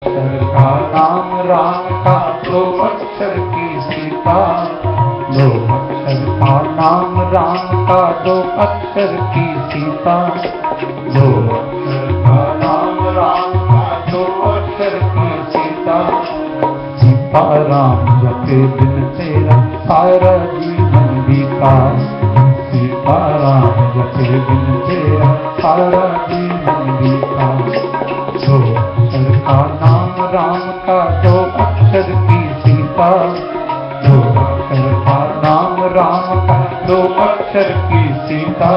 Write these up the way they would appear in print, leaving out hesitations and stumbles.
का नाम राम का दो अक्षर की सीता, दो अक्षर का नाम राम का दो अक्षर की सीता, दो अक्षर का नाम राम का दो अक्षर की सीता। सीता राम जपे बिन तेरा सारा जीवन बीता, सीता राम जपे बिन तेरा सारा जीवन बीता। दो अक्षर का नाम राम का दो अक्षर की सीता, दो अक्षर का नाम राम का दो अक्षर की सीता।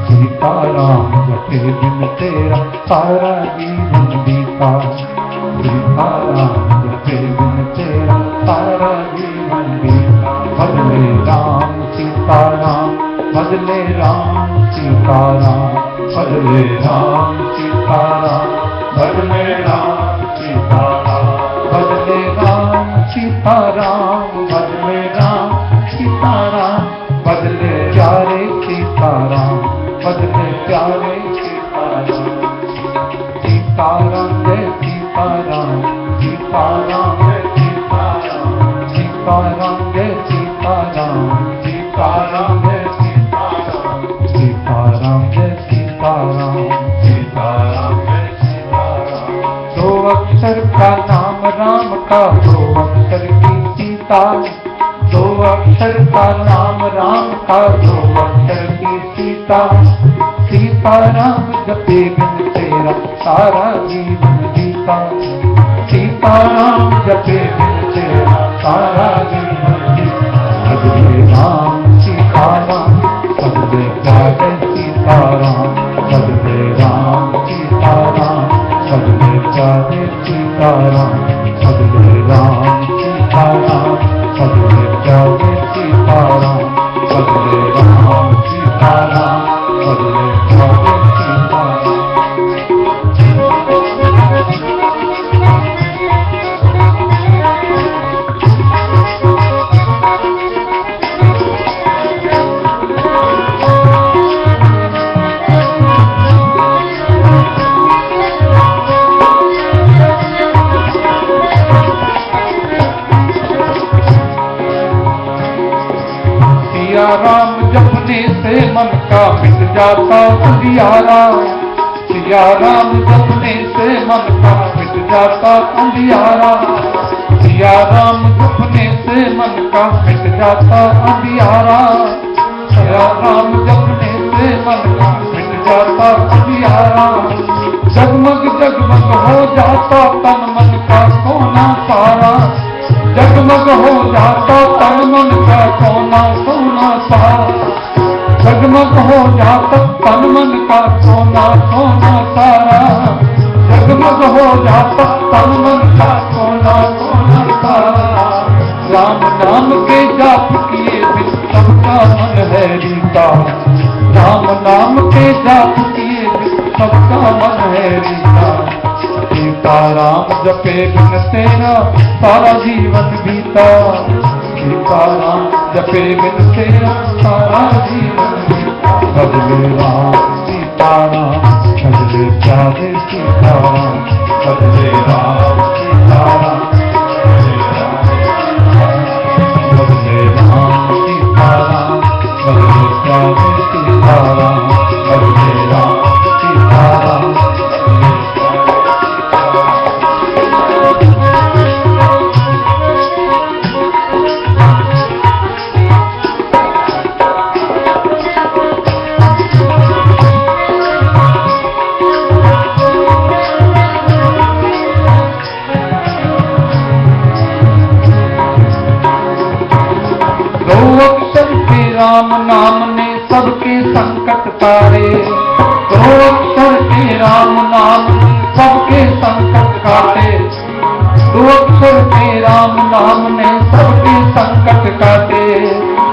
सीता राम जपे बिन तेरा सारा जीवन बीता, सीता राम जपे बिन तेरा सारा जीवन बीता। बदले राम सीता राम, बदले राम सीता राम, बदले राम सीता राम, बदले राम सीता राम, बदले राम सीता राम, बदले राम सीता राम, बदले प्यारे सीता राम, बदले प्यारे सीता राम। सीता राम जय सीता राम, सीता राम जय सीता राम, सीता राम जय सीता राम, सीता राम जय सीता राम, सीता राम जय सीता राम, सीता राम जय सीता राम। दो अक्षर का नाम राम का दो अक्षर की सीता, दो अक्षर का नाम राम का दो अक्षर की सीता। सीता राम जपे बिन तेरा सारा जीवन बीता, सीता राम जपे बिन तेरा सारा जीवन बीता। बदले राम सीता राम, बदले प्यारे सीता राम, बदले राम सीता राम, बदले प्यारे सीता राम, बदले राम सीता राम, बदले प्यारे सीता राम, बदले राम सीता राम, बदले प्यारे सीता राम। सिया राम जपने से मन का मिट जाता अंधियारा, सिया राम जपने से मन का मिट जाता अंधियारा, सिया राम जपने से मन का मिट जाता अंधियारा, सिया राम जपने से मन का मिट जाता अंधियारा। जगमग जगमग हो जाता तन मन का सोना सारा, जगमग हो जाता तन मन का सोना सोना सारा, जगमग हो जाता तन मन का सोना सोना सारा, जगमग हो जाता तन मन का सोना सोना सारा। राम नाम के जाप किए बिन सबका मन है रीता, राम नाम के जाप किए बिन सबका मन है रीता। सीता राम जपे बिन तेरा सारा जीवन बीता, सीता राम जपे बिन तेरा सारा जीवन बीता। बदले राम सीता राम, बदले प्यारे सीता राम, बदले राम सीता राम, बदले राम सीता राम, बदले प्यारे सीता राम, बदले राम सीता राम। राम नाम ने सबके संकट तारे, दो अक्षर के राम नाम ने सबके संकट काटे, दो अक्षर के राम नाम ने सबके संकट काटे,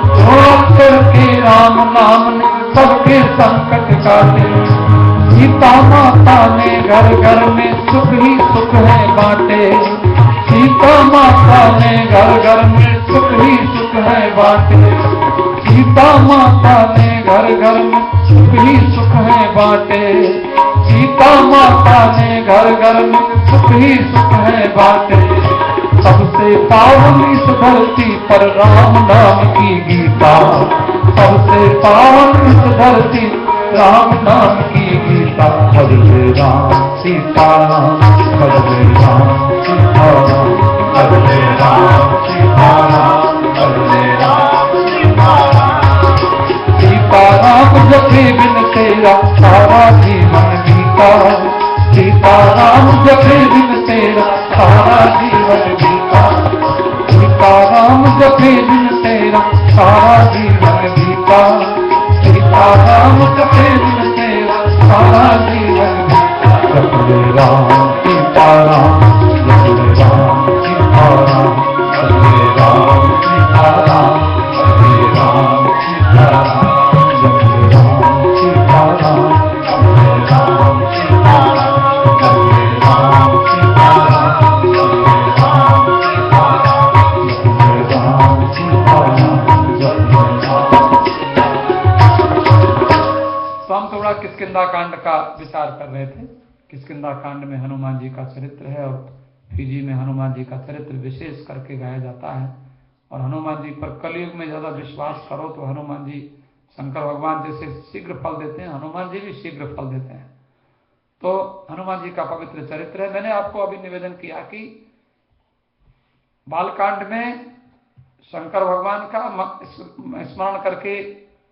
दो अक्षर के राम नाम ने सबके संकट काटे। सीता माता ने घर घर में सुख ही सुख है बांटे, सीता माता ने घर घर में सुख ही सुख है बांटे, सीता माता ने घर घर में सुख ही सुख है बांटे। सीता माता ने घर घर में सुख ही सुख है बाटे। सबसे पावन इस धरती पर राम नाम की गीता, सबसे पावन इस धरती राम नाम की गीता। हरे राम सीता राम, हरे राम सीता राम, हरे राम सीता राम, हरे राम सीता राम। सीता राम जपे बिन तेरा सारा जीवन बीता, सीता राम जपे बिन तेरा सारा जीवन बीता। सीता राम जपे बिन तेरा सारा जीवन बीता, सीता राम जपे बिन तेरा सारा जीवन बीता। जप ले राम सीता राम, जप ले राम सीता राम, जप ले राम सीता राम, जप ले राम सीता राम, जप ले राम सीता राम, जप ले राम सीता राम, जप ले राम सीता राम, जप ले राम सीता राम, जप ले राम सीता राम, जप ले राम। तो हम थोड़ा किष्किंधा कांड का विचार कर रहे थे। किष्किंधा कांड में हनुमान जी का चरित्र है और फिजी में हनुमान जी का चरित्र विशेष करके गाया जाता है। और हनुमान जी पर कलयुग में ज्यादा विश्वास करो तो हनुमान जी शंकर भगवान जैसे शीघ्र फल देते हैं, हनुमान जी भी शीघ्र फल देते हैं। तो हनुमान जी का पवित्र चरित्र है। मैंने आपको अभी निवेदन किया कि बालकांड में शंकर भगवान का स्मरण करके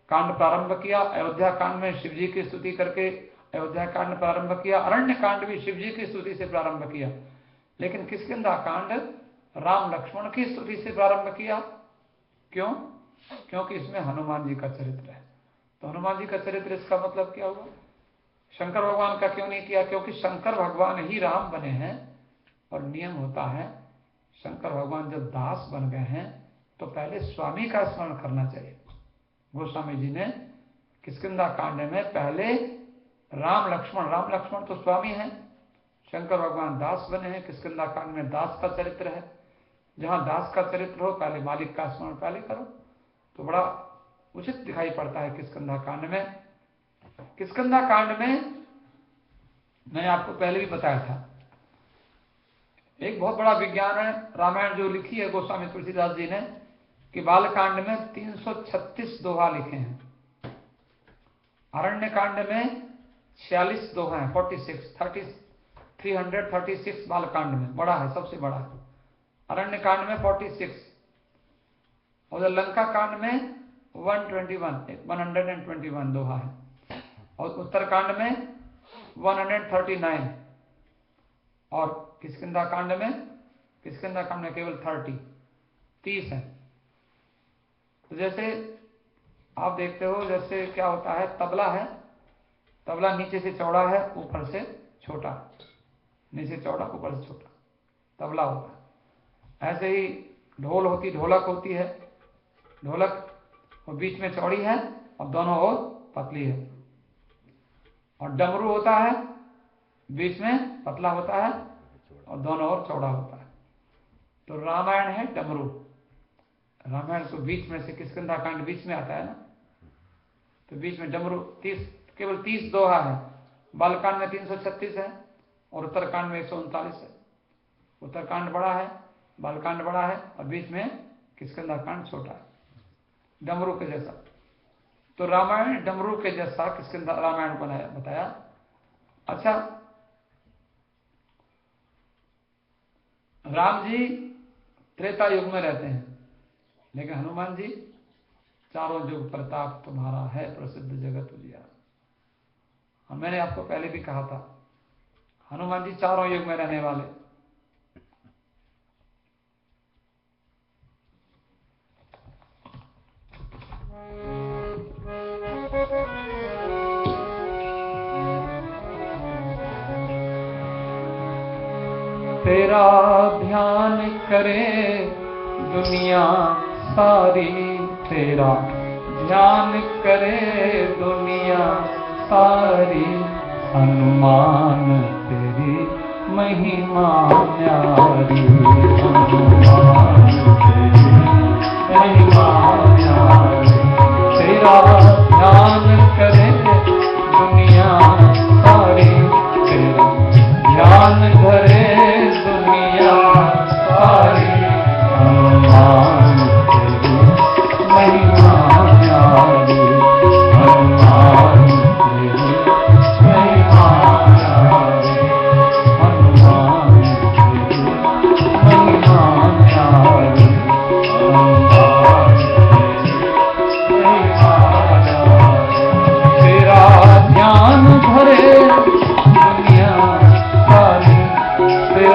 कांड प्रारंभ किया, अयोध्या कांड में शिव जी की स्तुति करके अयोध्या कांड प्रारंभ किया, अरण्य कांड भी शिव जी की स्तुति से प्रारंभ किया, लेकिन किष्किंधा कांड राम लक्ष्मण की स्तुति से प्रारंभ किया। क्यों? क्योंकि इसमें हनुमान जी का चरित्र है। तो हनुमान जी का चरित्र, इसका मतलब क्या हुआ? शंकर भगवान का क्यों नहीं किया? क्योंकि शंकर भगवान ही राम बने हैं और नियम होता है शंकर भगवान जब दास बन गए हैं तो पहले स्वामी का स्मरण करना चाहिए। गोस्वामी जी ने किष्किंधा कांड में पहले राम लक्ष्मण तो स्वामी हैं, शंकर भगवान दास बने हैं। किष्किंधा कांड में दास का चरित्र है। जहां दास का चरित्र हो पहले मालिक का स्मरण पहले करो, तो बड़ा उचित दिखाई पड़ता है किष्किंधा कांड में। किष्किंधा कांड में मैंने आपको पहले भी बताया था, एक बहुत बड़ा विज्ञान है। रामायण जो लिखी है गोस्वामी तुलसीदास जी ने कि बालकांड में 336 दोहा लिखे हैं, अरण्य कांड में 46 दोहा हैं, 336 बालकांड में बड़ा है, सबसे बड़ा है। अरण्य कांड में 46 और लंका कांड में 121 दोहा है और उत्तरकांड में 139 और किष्किंधा कांड में केवल 30 है। तो जैसे आप देखते हो, जैसे क्या होता है, तबला नीचे से चौड़ा है ऊपर से छोटा, नीचे चौड़ा ऊपर से छोटा तबला होता है। ऐसे ही ढोलक होती है, ढोलक और बीच में चौड़ी है और दोनों ओर पतली है। और डमरू होता है, बीच में पतला होता है और दोनों ओर चौड़ा होता है। तो रामायण है डमरू, रामायण तो बीच में से किष्किंधा कांड बीच में आता है ना, तो बीच में डमरू केवल 30 दोहा है। बालकांड में 336 है और उत्तरकांड में 139 है। उत्तरकांड बड़ा है, बालकांड बड़ा है और बीच में किष्किंधा कांड छोटा है, डमरू के जैसा। तो रामायण डमरू के जैसा किष्किंधा रामायण बताया। अच्छा, राम जी त्रेता युग में रहते हैं, लेकिन हनुमान जी चारों युग प्रताप तुम्हारा है प्रसिद्ध जगत उजियारा। मैंने आपको पहले भी कहा था, हनुमान जी चारों युग में रहने वाले। तेरा ध्यान करे दुनिया सारी, तेरा ध्यान करे दुनिया सारी, हनुमान तेरी महिमा न्यारी, हनुमान तेरी महिमा न्यारी। तेरा ध्यान करे दुनिया सारी,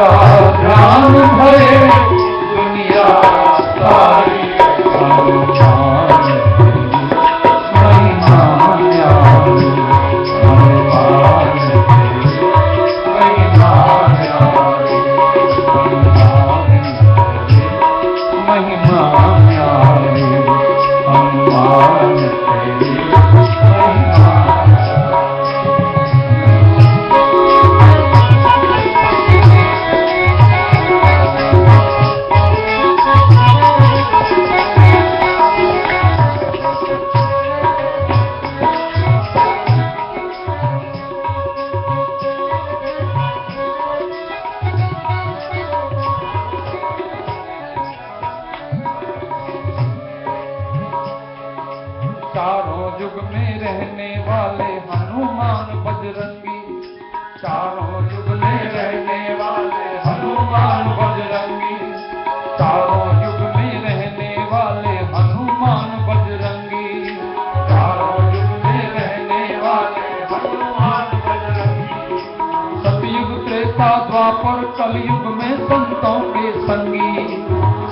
तेरा ध्यान धरे दुनिया सारी हनुमान महिमा न्यारी हनुमान महिमा न्यारी महिमा न्यारी हनुमान तेरी महिमा। चारों युग में रहने वाले हनुमान बजरंगी, चारों युग में रहने वाले हनुमान बजरंगी, चारों युग में रहने वाले हनुमान बजरंगी, चारों युग में रहने वाले हनुमान बजरंगी। सतयुग त्रेता द्वापर कलयुग में संतों के संगी,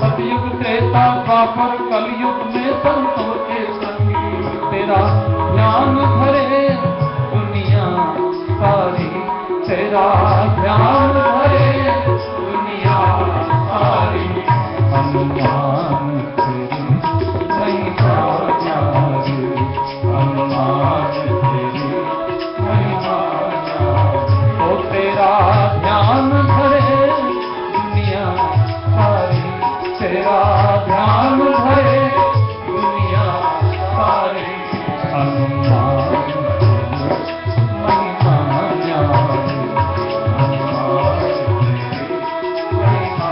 सतयुग त्रेता द्वापर कलयुग में संतों के संगी। तेरा ध्यान धरे दुनिया सारी, तेरा ध्यान धरे दुनिया सारी हनुमान तेरी महिमा न्यारी हनुमान तेरी महिमा न्यारी। तो तेरा ध्यान धरे दुनिया सारी, तेरा ध्यान धरे दुनिया सारी हनुमान महिमा न्यारी हनुमान महिमा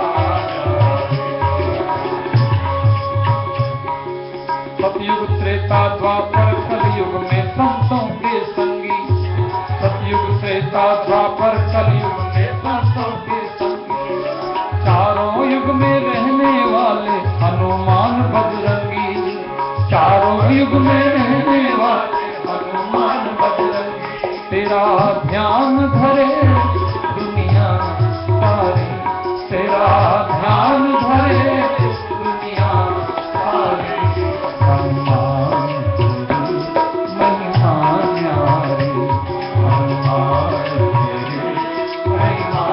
न्यारी। सतयुग त्रेता द्वापर कलयुग में संतों के संगी, सतयुग त्रेता द्वापर कलयुग में संतों के संगी। चारों युग में रहने वाले हनुमान बजरंगी, चारों युग में रहने वाले हनुमान बजरंगी। तेरा ध्यान धरे दुनिया सारी, तेरा ध्यान धरे दुनिया सारी हनुमान तेरी महिमा न्यारी हनुमान तेरी महिमा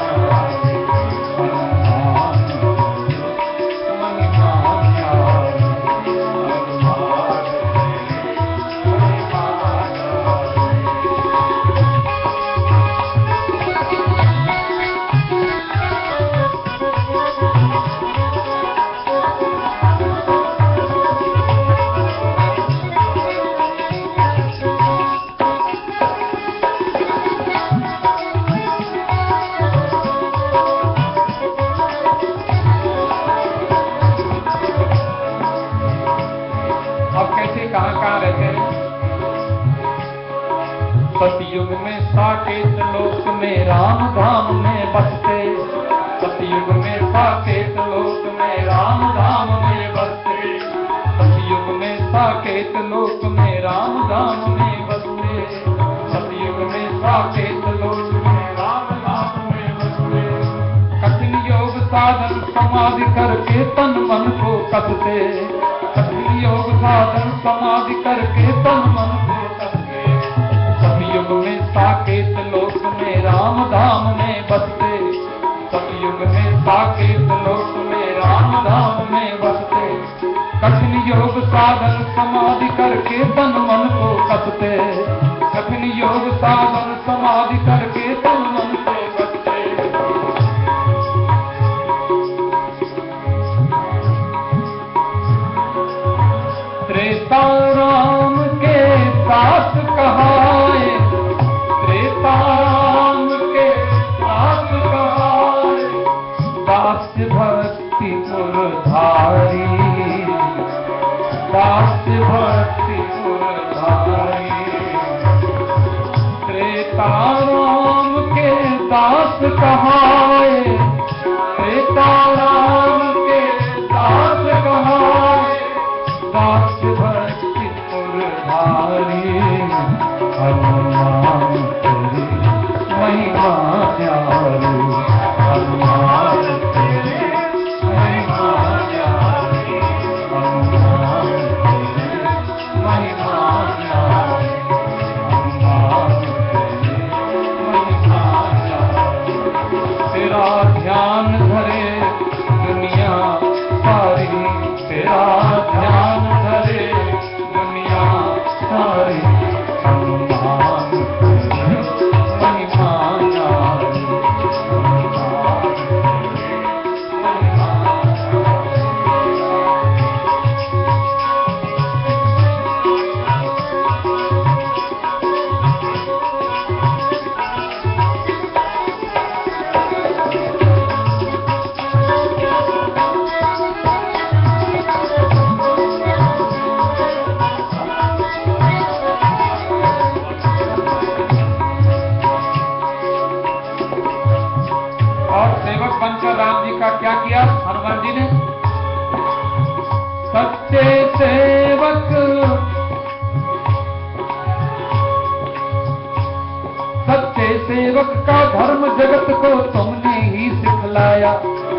न्यारी हनुमान महिमा न्यारी हनुमान कहाँ रहते हैं? सतयुग में साकेत लोक में राम धाम में बसते, सतयुग में साकेत लोक में राम धाम में बसते, सतयुग में साकेत लोक में राम धाम में बसते, सतयुग में साकेत लोक में राम धाम में बसते। कठिन योग साधन समाधि करके तन मन को कसते, कठिन योग साधन समाधि करके तन मन को कसते। सतयुग में साकेत लोक में राम धाम में बसते, सतयुग में साकेत लोक में राम धाम में बसते। कठिन योग साधन समाधि करके तन मन को कसते, कठिन योग साधन समाधि करके तन मन को कसते। त्रेता राम के साथ कहाए, त्रेता राम के साथ कहाए, दास्य भक्ति पुरधारी, दास्य भक्ति पुरधारी। त्रेता राम के दास कहाए, त्रेता राम के दास कहाए, दास भक्ति पुरधारी हनुमान तेरी महिमा न्यारी हनुमान ध्यान धरे दुनिया सारी, तेरा ध्यान धरे दुनिया सारी। हनुमान तेरी महिमा न्यारी, हनुमान तेरी महिमा बनकर राम जी का क्या किया हनुमान जी ने? सच्चे सेवक, सच्चे सेवक का धर्म जगत को तुमने ही सिखलाया।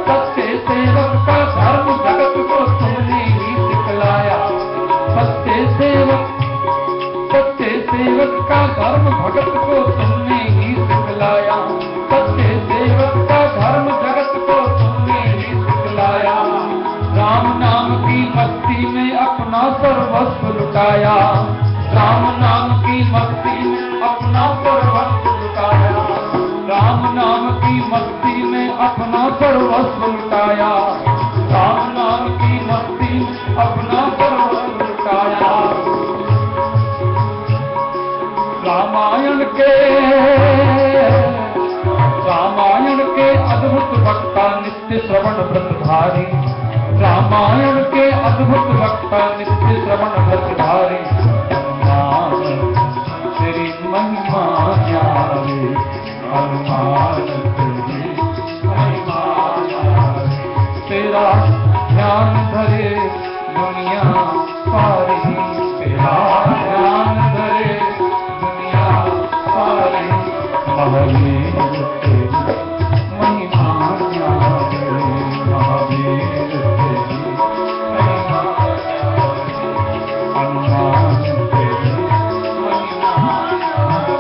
सच्चे सेवक का धर्म जगत को तुमने ही सिखलाया। सच्चे सेवक, सच्चे सेवक का धर्म भगत को तुमने ही सिखलाया। सच्चे सेवक का धर्म जगत को तुमने ही सिखलाया। राम नाम की मस्ती में अपना सर्वस्व लुटाया। राम नाम की मस्ती में अपना सर्वस्व लुटाया। राम नाम की मस्ती में अपना सर्वस्व लुटाया। राम नाम की मस्ती में अपना सर्वस्व लुटाया। रामायण के, रामायण के अद्भुत वक्ता नित्य श्रवण व्रतधारी। रामायण के अद्भुत वक्ता नित्य श्रवण व्रतधारी। हनुमान तेरी महिमा न्यारी, हनुमान तेरी महिमा न्यारी। तेरा ध्यान धरे दुनिया सारी, तेरा ध्यान धरे दुनिया सारी। महावीर तेरी महिमा न्यारी, महावीर तेरी महिमा न्यारी। हनुमान तेरी महिमा न्यारी,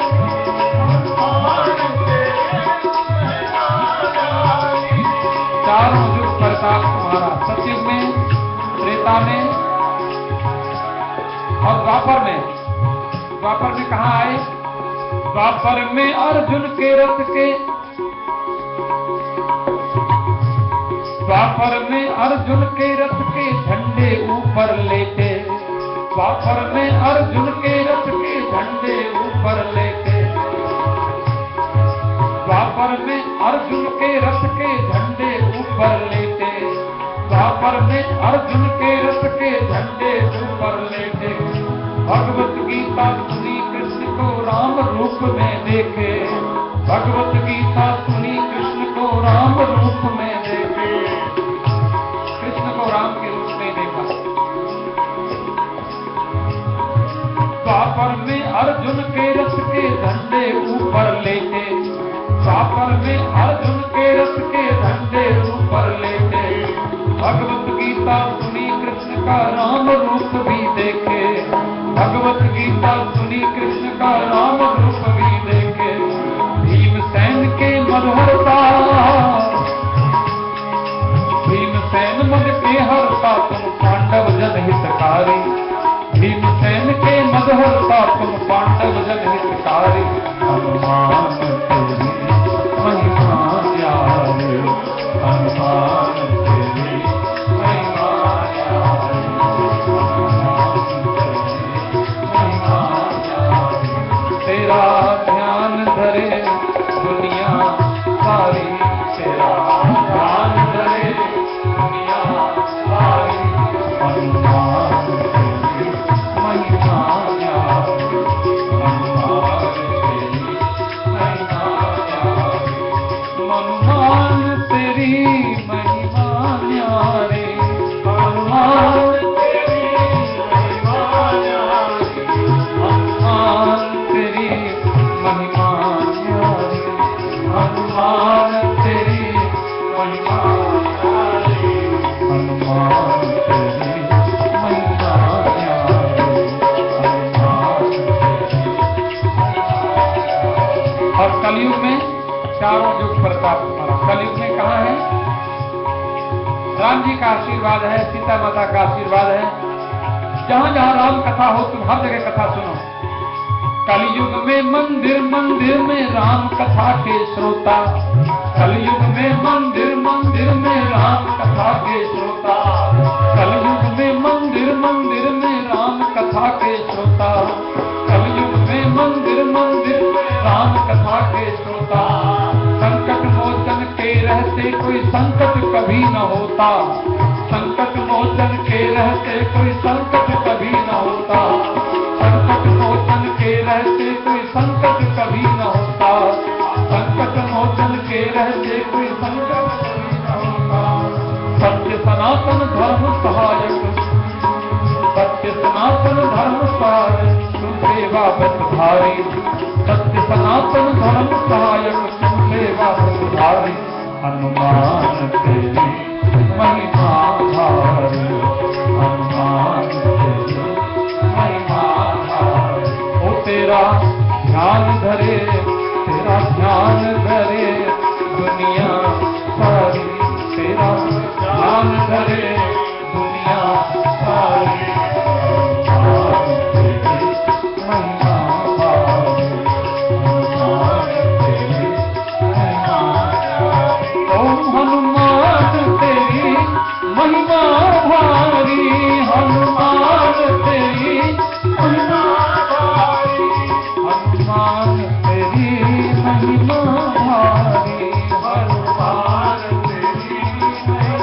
हनुमान तेरी महिमा न्यारी। चारों युग प्रताप तुम्हारा, सतयुग में, त्रेता में और द्वापर में। द्वापर में कहाँ आए? द्वापर में अर्जुन के रथ के, द्वापर में अर्जुन के रथ के झंडे ऊपर लेके। द्वापर में अर्जुन के रथ के झंडे ऊपर लेके। द्वापर में अर्जुन के रथ के झंडे ऊपर लेके। द्वापर में अर्जुन के रथ के झंडे ऊपर लेके। भगवत गीता सुनी कृष्ण को राम रूप में देखे। भगवत गीता सुनी कृष्ण को राम रूप में देखे। कृष्ण को राम के रूप में देखा। द्वापर में अर्जुन के रथ के झंडे ऊपर लेके। द्वापर में अर्जुन के रथ के झंडे ऊपर लेके। भगवत गीता सुनी कृष्ण का राम रूप भी देखे। भगवत गीता सुनी कृष्ण का राम रूप भी देखे। भीमसेन के मधुरता, भीमसेन मद के हरता तुम पांडव जन हितकारी। भीमसेन के मधुरता तुम पांडव जन हितकारी। हनुमान तेरी महिमा न्यारी, हनुमान तेरी महिमा न्यारी, हनुमान तेरी महिमा न्यारी। तेरा ध्यान धरे दुनिया सारी, तेरा ध्यान धरे दुनिया सारी। हनुमान तेरी महिमा न्यारी, हनुमान तेरी महिमा न्यारी। हनुमान तेरी महिमा न्यारी, हनुमान तेरी महिमा न्यारी। हनुमान तेरी महिमा न्यारी, हनुमान तेरी महिमा न्यारी। हनुमान तेरी महिमा न्यारी, हनुमान तेरी। और कलयुग में चारों युग प्रताप तुम्हारा। कलयुग में कहाँ है? हनुमान जी का आशीर्वाद है, सीता माता का आशीर्वाद है। जहां जहां राम कथा हो तुम हर जगह कथा सुनो। कलयुग में मंदिर मंदिर में राम कथा के श्रोता, कलयुग में मंदिर मंदिर में राम कथा के श्रोता, कलयुग में मंदिर मंदिर में राम कथा के श्रोता, कलयुग में मंदिर मंदिर में राम कथा के श्रोता। संकट मोचन के रहते कोई संकट कभी न होता, संकट मोचन के रहते कोई संकट कभी न होता, संकट मोचन के रहते कोई संकट कभी न होता, संकट मोचन के रहते कोई संकट कभी न होता। सत्य सनातन धर्म सहायक, सत्य सनातन धर्म सहायक, तुम सेवा व्रत भारी, सत्य सनातन धर्म सहायक, तुम सेवा व्रत भारी। हनुमान तेरी महिमा भारी, हनुमान तेरी महिमा भारी। ओ तेरा ध्यान धरे, तेरा ध्यान धरे दुनिया सारी, तेरा ध्यान धरे दुनिया सारी। महिमा भारी, हनुमान तेरी महिमा भारी, हनुमान तेरी महिमा भारी, हनुमान तेरी महिमा भारी, हनुमान तेरी महिमा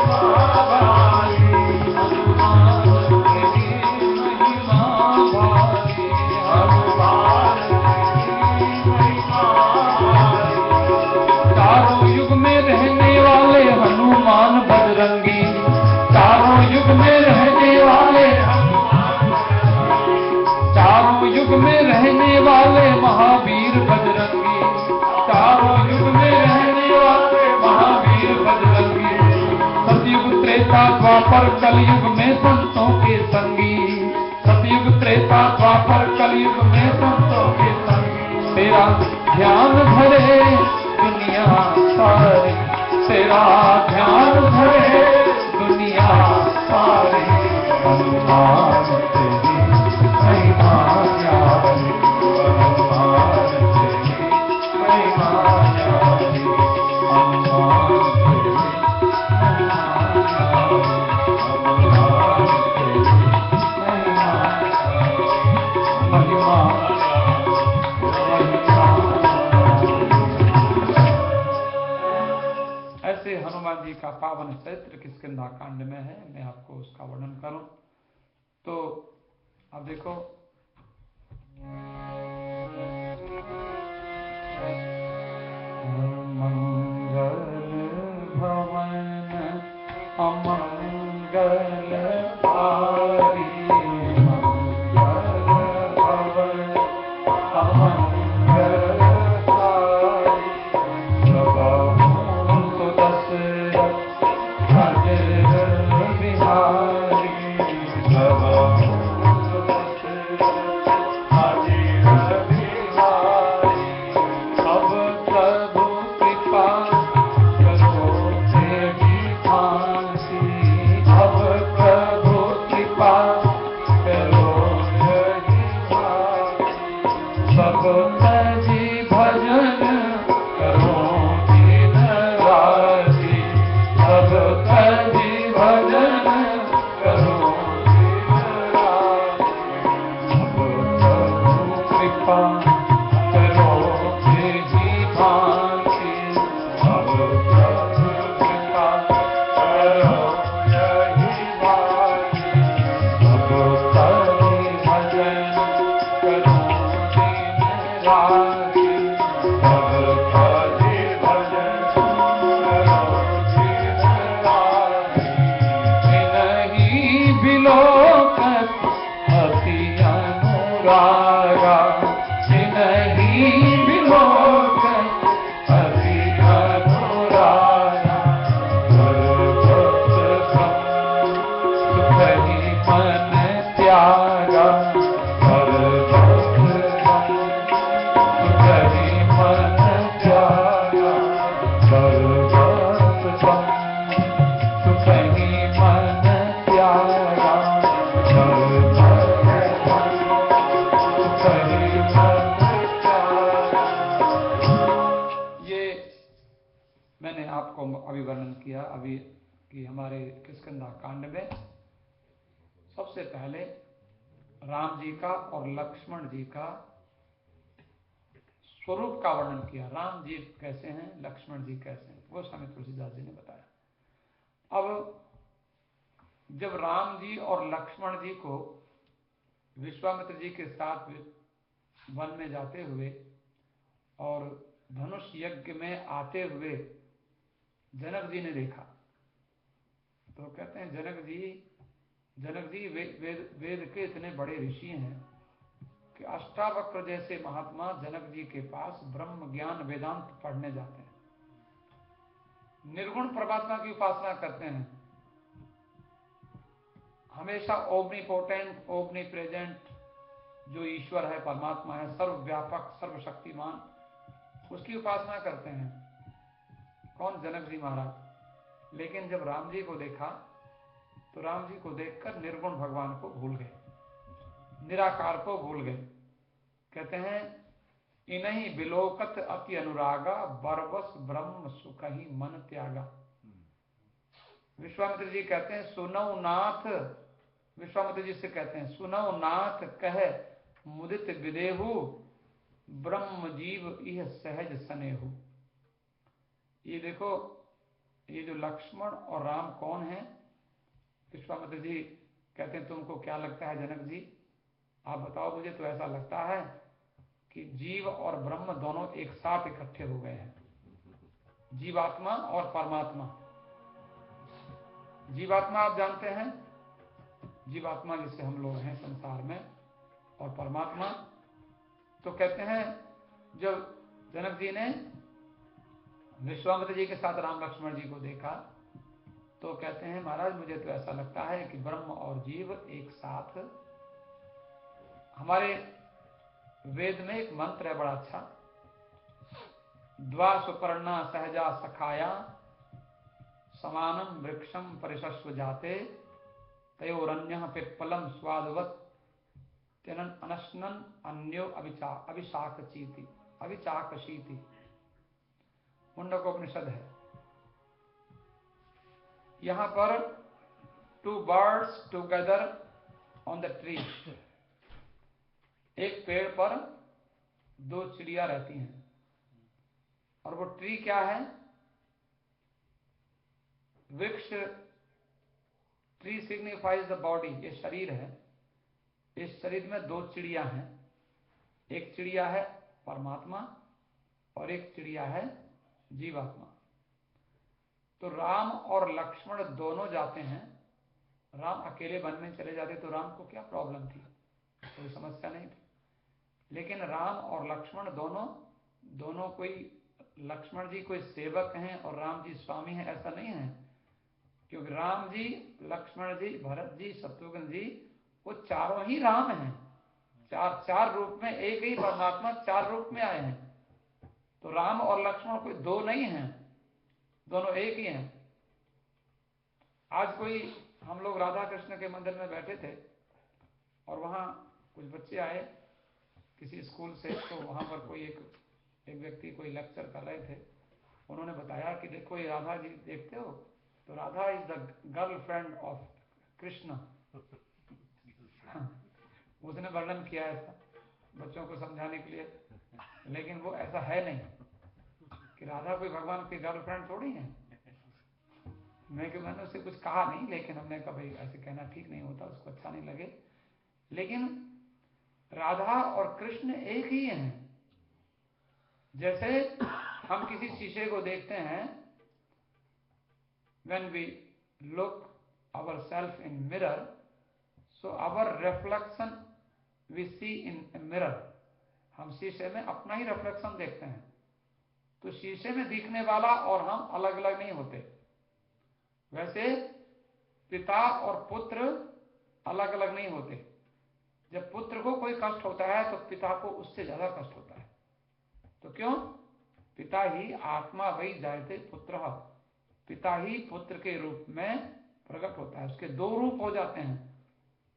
भारी, हनुमान तेरी महिमा भारी। चारों युग में रहने वाले हनुमान बजरंगी, चारों युग में रहने वाले, चारों युग में रहने वाले महावीर बजरंगी, चारों युग में रहने वाले महावीर बजरंगी। सतयुग त्रेता द्वापर कलयुग में संतों के संगी, सतयुग त्रेता द्वापर कलयुग में संतों के संगी। तेरा ध्यान धरे दुनिया सारी, तेरा ध्यान धरे दुनिया सारी। हनुमान तेरी महिमा न्यारी, हनुमान तेरी महिमा न्यारी, हनुमान तेरी महिमा न्यारी, हनुमान तेरी महिमा महिमा ऐसे हनुमान जी का पावन चरित्र किष्किंधा कांड में है। मैं आपको उसका वर्णन करूं तो अब देखो, मंगल भवन अमंगल हारी, मंगल भवन अमंगल हारी, अभी कि हमारे किष्किंधा कांड में सबसे पहले राम जी का और लक्ष्मण जी का स्वरूप का वर्णन किया। राम जी कैसे हैं, लक्ष्मण जी कैसे हैं, गोस्वामी तुलसीदास जी ने बताया। अब जब राम जी और लक्ष्मण जी को विश्वामित्र जी के साथ वन में जाते हुए और धनुष यज्ञ में आते हुए जनक जी ने देखा, तो कहते हैं जनक जी वेद के इतने बड़े ऋषि हैं कि अष्टावक्र जैसे महात्मा जनक जी के पास ब्रह्म ज्ञान वेदांत पढ़ने जाते हैं, निर्गुण परमात्मा की उपासना करते हैं, हमेशा ओमनीपोटेंट ओमनी प्रेजेंट जो ईश्वर है, परमात्मा है, सर्वव्यापक सर्वशक्तिमान, उसकी उपासना करते हैं। कौन? जनक जी महाराज। लेकिन जब राम जी को देखा तो राम जी को देखकर निर्गुण भगवान को भूल गए, निराकार को भूल गए। कहते हैं इन्हीं बिलोकत अति अनुरागा, बरबस ब्रह्म सुख ही मन त्यागा। विश्वामित्र जी कहते हैं सुनौ नाथ, विश्वामित्र जी से कहते हैं सुनौ नाथ कहे मुदित विदेहु, ब्रह्म जीव यह सहज सनेहु। ये देखो, ये जो लक्ष्मण और राम कौन है? विश्वामित्र जी कहते हैं तुमको क्या लगता है जनक जी, आप बताओ। मुझे तो ऐसा लगता है कि जीव और ब्रह्म दोनों एक साथ इकट्ठे हो गए हैं, जीवात्मा और परमात्मा। जीवात्मा आप जानते हैं, जीवात्मा जिससे हम लोग हैं संसार में, और परमात्मा। तो कहते हैं जब जनक जी ने विश्वामित्र जी के साथ राम लक्ष्मण जी को देखा तो कहते हैं महाराज मुझे तो ऐसा लगता है कि ब्रह्म और जीव एक साथ। हमारे वेद में एक मंत्र है बड़ा अच्छा, द्वा सुपर्णा सहजा सखाया, समानम वृक्षम परिशस्व जाते, तयोरन्यः पिप्पलम स्वादवत्, तेनन अनशनन अन्यो अभिशाकचीति अभिचाकशीति। मुंडकोपनिषद है। यहां पर two birds together on the tree, एक पेड़ पर दो चिड़िया रहती हैं, और वो ट्री क्या है? वृक्ष। ट्री सिग्निफाइज द बॉडी, ये शरीर है। इस शरीर में दो चिड़िया हैं, एक चिड़िया है परमात्मा और एक चिड़िया है जीवात्मा। तो राम और लक्ष्मण दोनों जाते हैं। राम अकेले वन में चले जाते तो राम को क्या प्रॉब्लम थी, कोई समस्या नहीं थी। लेकिन राम और लक्ष्मण दोनों कोई, लक्ष्मण जी कोई सेवक हैं और राम जी स्वामी हैं, ऐसा नहीं है। क्योंकि राम जी, लक्ष्मण जी, भरत जी, शत्रुघ्न जी, वो चारों ही राम हैं। चार रूप में, एक ही परमात्मा चार रूप में आए हैं। तो राम और लक्ष्मण कोई दो नहीं हैं, दोनों एक ही हैं। आज कोई, हम लोग राधा कृष्ण के मंदिर में बैठे थे और वहां कुछ बच्चे आए किसी स्कूल से, तो वहां पर कोई एक व्यक्ति कोई लेक्चर कर रहे थे। उन्होंने बताया कि देखो ये राधा जी देखते हो, तो Radha is the girlfriend of Krishna. उसने वर्णन किया ऐसा बच्चों को समझाने के लिए, लेकिन वो ऐसा है नहीं कि राधा कोई भगवान की गर्लफ्रेंड थोड़ी है। मैंने उससे कुछ कहा नहीं, लेकिन हमने कहा भाई ऐसे कहना ठीक नहीं होता, उसको अच्छा नहीं लगे। लेकिन राधा और कृष्ण एक ही हैं। जैसे हम किसी शीशे को देखते हैं, when we look ourselves in mirror, so our reflection we see in a mirror. हम शीशे में अपना ही रिफ्लेक्शन देखते हैं। तो शीशे में दिखने वाला और हम अलग अलग नहीं होते। वैसे पिता और पुत्र अलग अलग नहीं होते। जब पुत्र को कोई कष्ट होता है तो पिता को उससे ज्यादा कष्ट होता है। तो क्यों? पिता ही आत्मा वही जायते पुत्र, पिता ही पुत्र के रूप में प्रकट होता है। उसके दो रूप हो जाते हैं।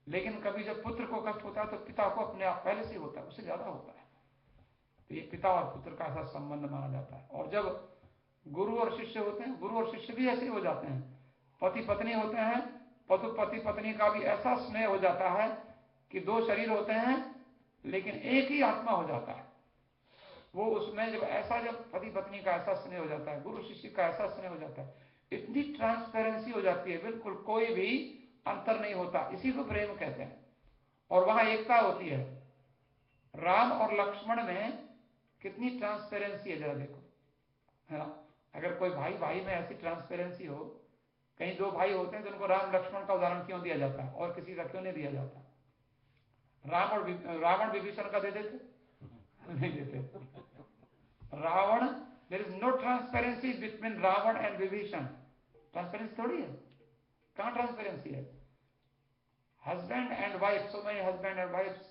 लेकिन कभी जब पुत्र को कष्ट होता है तो पिता को अपने आप पहले से होता है, उससे ज्यादा होता है। तो ये पिता और पुत्र का ऐसा संबंध माना जाता है। और जब गुरु और शिष्य होते हैं, गुरु और शिष्य भी ऐसे हो जाते हैं। पति पत्नी होते हैं, पति पत्नी का भी ऐसा स्नेह हो जाता है कि दो शरीर होते हैं लेकिन एक ही आत्मा हो जाता है। वो उसमें जब पति पत्नी का ऐसा स्नेह हो जाता है, गुरु शिष्य का ऐसा स्नेह हो जाता है, इतनी ट्रांसपेरेंसी हो जाती है, बिल्कुल कोई भी अंतर नहीं होता, इसी को प्रेम कहते हैं। और वहां एकता होती है। राम और लक्ष्मण में कितनी ट्रांसपेरेंसी है, जरा देखो, है ना। अगर कोई भाई भाई में ऐसी ट्रांसपेरेंसी हो, कहीं दो भाई होते हैं तो उनको राम लक्ष्मण का उदाहरण क्यों दिया जाता है और किसी का क्यों नहीं दिया जाता? रावण विभीषण का दे देते? नहीं देते। Ravan, there is no transparency between Ravan and Vibhishan. Transparency थोड़ी है, कहां ट्रांसपेरेंसी है? Husband and wife, so many husband and wives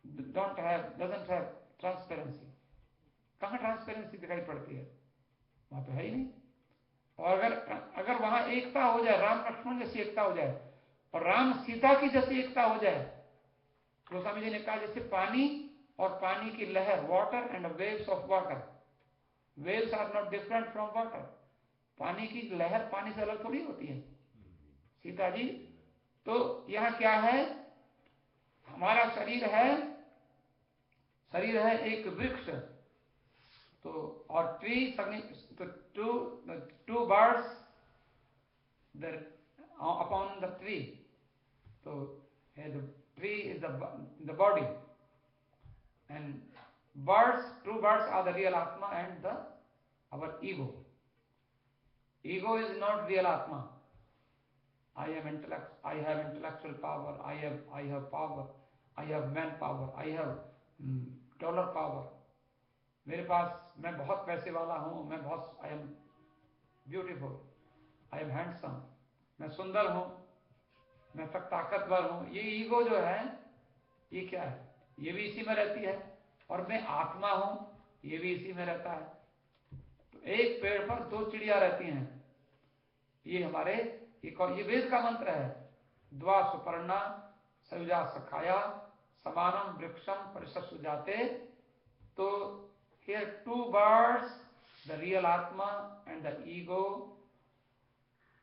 doesn't have transparency। कहां ट्रांसपेरेंसी दिखाई पड़ती है? वहां तो है ही नहीं। और अगर वहां एकता हो जाए, राम लक्ष्मण जैसी एकता हो जाए और राम सीता की जैसी एकता हो जाए, गोस्वामी जी ने कहा जैसे पानी और पानी की लहर, water and waves of water, waves are not different from water. पानी की लहर पानी से अलग थोड़ी होती है, सीता जी। तो यहां क्या है, हमारा शरीर है एक वृक्ष, तो और ट्री, तो two birds upon the tree, तो the tree is the body, and two birds are the real atma and our ego. Ego is not real atma. I have intellectual power, I have power, I have man power, I have dollar power। मेरे पास, मैं बहुत पैसे वाला हूं, मैं बहुत, I am beautiful, I am handsome, मैं सुंदर हूं, मैं ताकतवर हूं। ये ईगो जो है, ये क्या है? ये भी इसी में रहती है। और मैं आत्मा हूं, ये भी इसी में रहता है। तो एक पेड़ पर दो चिड़िया रहती हैं। ये हमारे, ये वेद का मंत्र है, द्वा सुपर्णा सयुजा सखाया समानम वृक्षम परिशस्सु जाते। तो here two birds, the real atma and the ego,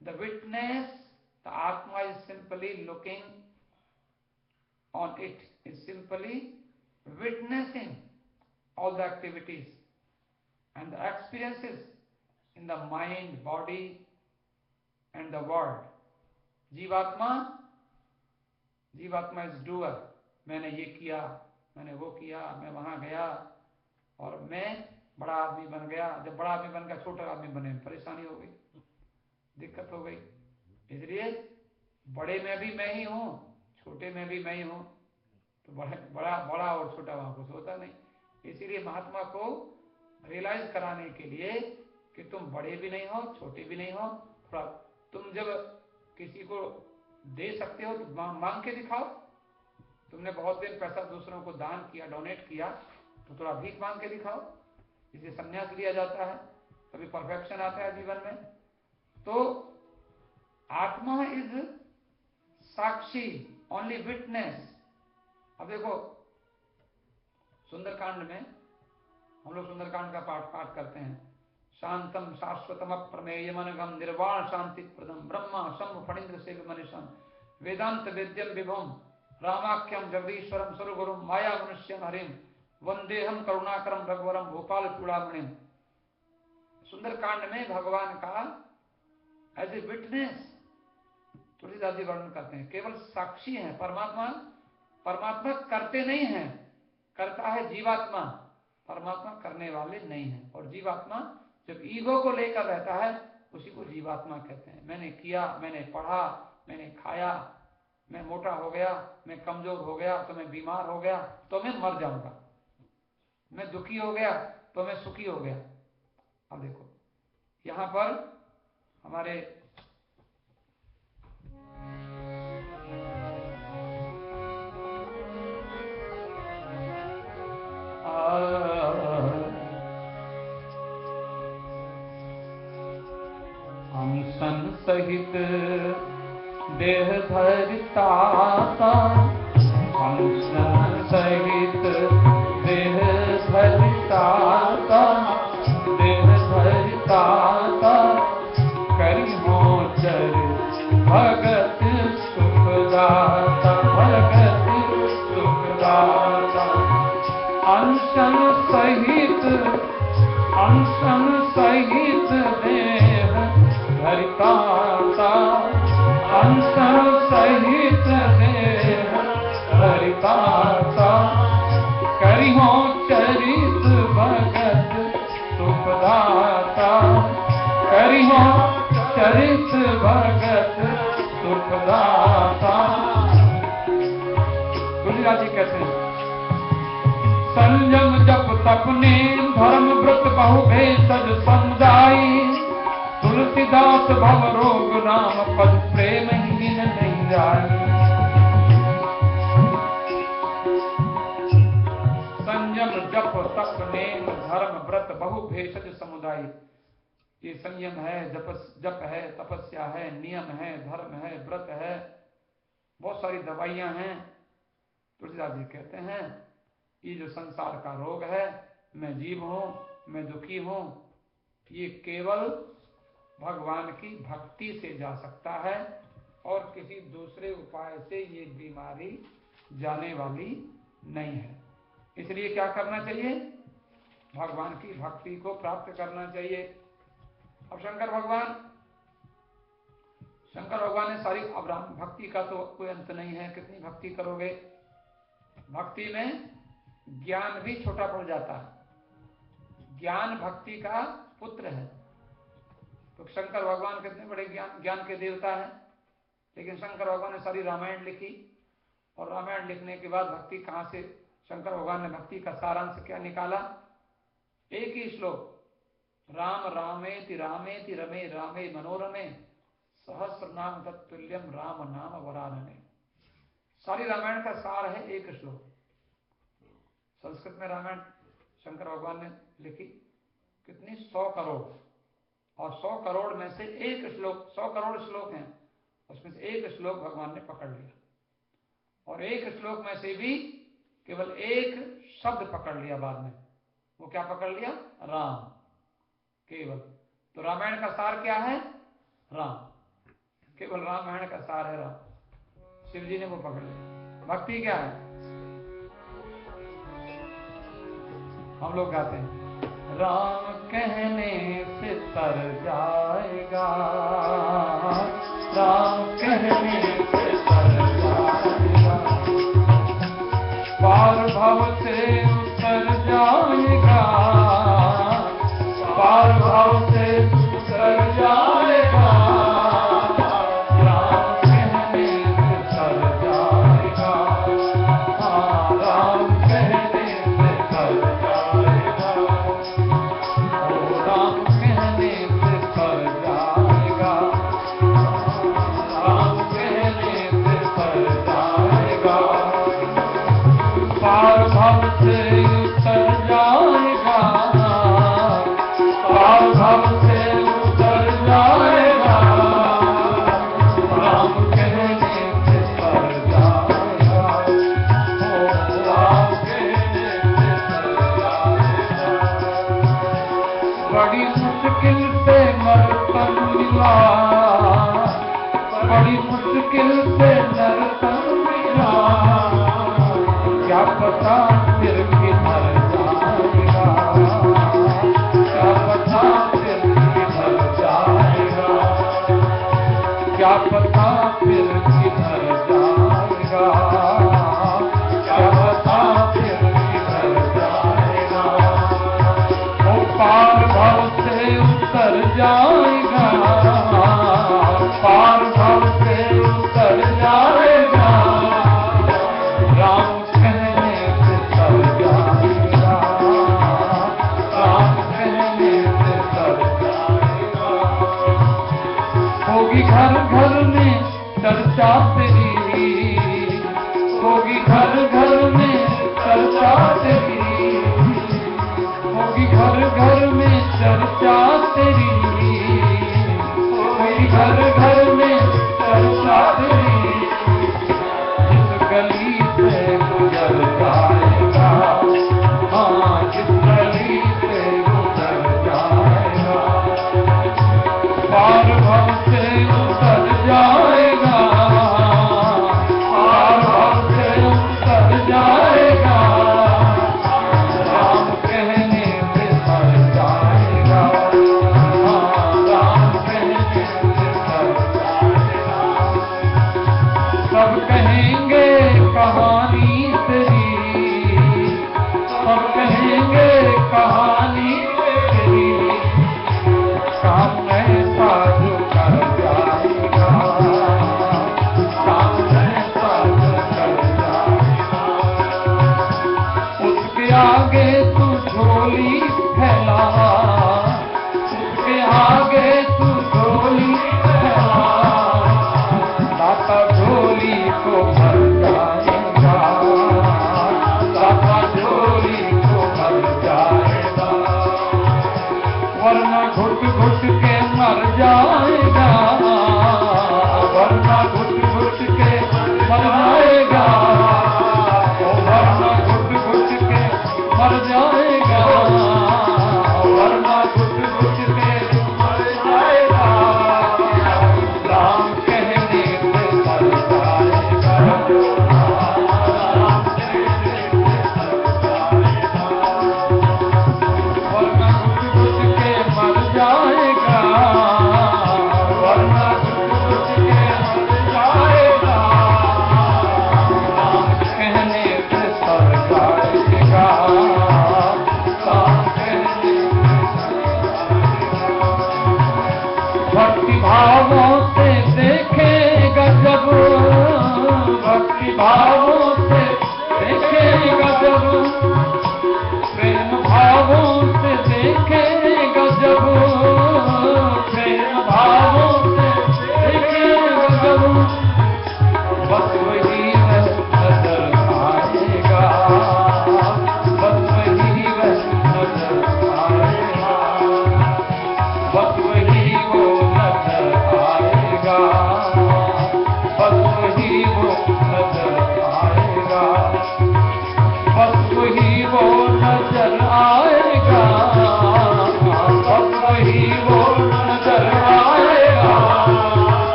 the witness, the atma is simply looking on it, is simply witnessing all the activities and the experiences in the mind, body and the world. जीवात्मा is doer। मैंने ये किया, मैंने वो किया, मैं वहां गया और मैं बड़ा आदमी बन गया। जब बड़ा आदमी बन गया, छोटा आदमी बने, परेशानी हो गई, दिक्कत हो गई। इसलिए बड़े में भी मैं ही हूं, छोटे में भी मैं ही हूं। तो बड़ा और छोटा वहां कुछ होता नहीं। इसीलिए महात्मा को रियलाइज कराने के लिए कि तुम बड़े भी नहीं हो, छोटे भी नहीं हो, थोड़ा तुम जब किसी को दे सकते हो तो मांग के दिखाओ। तुमने बहुत दिन पैसा दूसरों को दान किया, डोनेट किया, तो थोड़ा भीख मांग के दिखाओ। इसे संन्यास लिया जाता है, तभी परफेक्शन आता है जीवन में। तो आत्मा इज साक्षी, ओनली विटनेस। अब देखो, सुंदरकांड में हम लोग सुंदरकांड का पाठ करते हैं। शांतम शाश्वतम अप्रमेय मनगम निर्वाण शांति प्रदम ब्रह्मा शंभ फणीन्द्र सेव्य मनीषम वेदांत वेद्यम विभुम रामाख्यम जगदीश्वरम सर्वगुरुम माया मनुष्यम हरिम वंदेहम करुणाकरम रघुवरम भोपाल चूड़ामणिम। सुंदरकांड में भगवान का as a witness Tulsidas ji वर्णन करते हैं, केवल साक्षी है। परमात्मा करते नहीं है, करता है जीवात्मा, परमात्मा करने वाले नहीं है। और जीवात्मा जब ईगो को लेकर रहता है, उसी को जीवात्मा कहते हैं। मैंने किया, मैंने पढ़ा, मैंने खाया, मैं मोटा हो गया, मैं कमजोर हो गया, तो मैं बीमार हो गया, तो मैं मर जाऊंगा, मैं दुखी हो गया तो मैं सुखी हो गया। अब देखो यहां पर हमारे अंसन सहित देह धरता, अंसन सहित देह धरता, देह धरता भगत सुखदाता, भगत सुखदाता। अनशन सहित, अनशन सहित देह धरिताता, अनशन सहित देह धरिताता। करिहो चरित भगत सुखदाता, करिहो चरित भगत सुखदाता। तुलसीदास जी कहते हैं संयम जप तप नेम धर्म व्रत बहु भेषज समुदायी। तुलसीदास भव रोग नाम पद प्रेम हीन नहीं जाई। संयम जप तप नेम धर्म व्रत बहु भेषज समुदायी। ये संयम है, जप है, तपस्या है, नियम है, धर्म है, व्रत है, बहुत सारी दवाइयां हैं। तुलसीदास जी कहते हैं ये जो संसार का रोग है, मैं जीव हूं, मैं दुखी हूं, ये केवल भगवान की भक्ति से जा सकता है और किसी दूसरे उपाय से ये बीमारी जाने वाली नहीं है। इसलिए क्या करना चाहिए? भगवान की भक्ति को प्राप्त करना चाहिए। अब शंकर भगवान ने सारी, अब राम भक्ति का तो कोई अंत नहीं है, कितनी भक्ति करोगे। भक्ति में ज्ञान भी छोटा पड़ जाता है। ज्ञान भक्ति का पुत्र है। तो शंकर भगवान कितने बड़े ज्ञान के देवता हैं। लेकिन शंकर भगवान ने सारी रामायण लिखी और रामायण लिखने के बाद भक्ति कहां से, शंकर भगवान ने भक्ति का सारांश क्या निकाला? एक ही श्लोक, राम रामेति रामेति रमे रामे मनोरमे सहस्र नाम तत्तुल्यम राम नाम वरानने। सारी रामायण का सार है एक श्लोक। संस्कृत में रामायण शंकर भगवान ने लिखी कितनी, 100 करोड़, और 100 करोड़ में से एक श्लोक, 100 करोड़ श्लोक हैं, उसमें से एक श्लोक भगवान ने पकड़ लिया और एक श्लोक में से भी केवल एक शब्द पकड़ लिया। बाद में वो क्या पकड़ लिया? राम, केवल। तो रामायण का सार क्या है? राम, केवल रामायण का सार है राम। शिव जी ने वो पकड़ लिया। भक्ति क्या है? हम लोग गाते हैं राम कहने से तर जाएगा, राम कहने से तर जाएगा, पार भव से उतर जाएगा, पार भव से उतर जाएगा। राम कहने से तर जाएगा, हाँ राम कहने से तर जाएगा, ओ राम कहने से तर जाएगा, राम कहने से तर जाएगा, पार भव से उतर जाएगा, पार भव से उतर जाएगा, राम कहने से तर जाएगा, ओ राम कहने से तर जाएगा। बड़ी मुश्किल से नरतन मिला, बड़ी मुश्किल से नरतन मिला, क्या पता फिर किधर जाएगा, क्या पता फिर किधर जाएगा, क्या पता फिर किधर जाएगा, क्या पता फिर किधर जाएगा। वो पार भव से उतर जाएगा, पार भव से उतर जाएगा, राम कहने से तर जाएगा, राम कहने से तर जाएगा। होगी घर घर में चर्चा तेरी, होगी घर घर में चर्चा तेरी, होगी घर घर में चर्चा तेरी, होगी घर घर में चर्चा तेरी। जिस गली से गुजर जाएगा, हाँ जिस गली से गुजर जाएगा, पार भव से उतर जाएगा,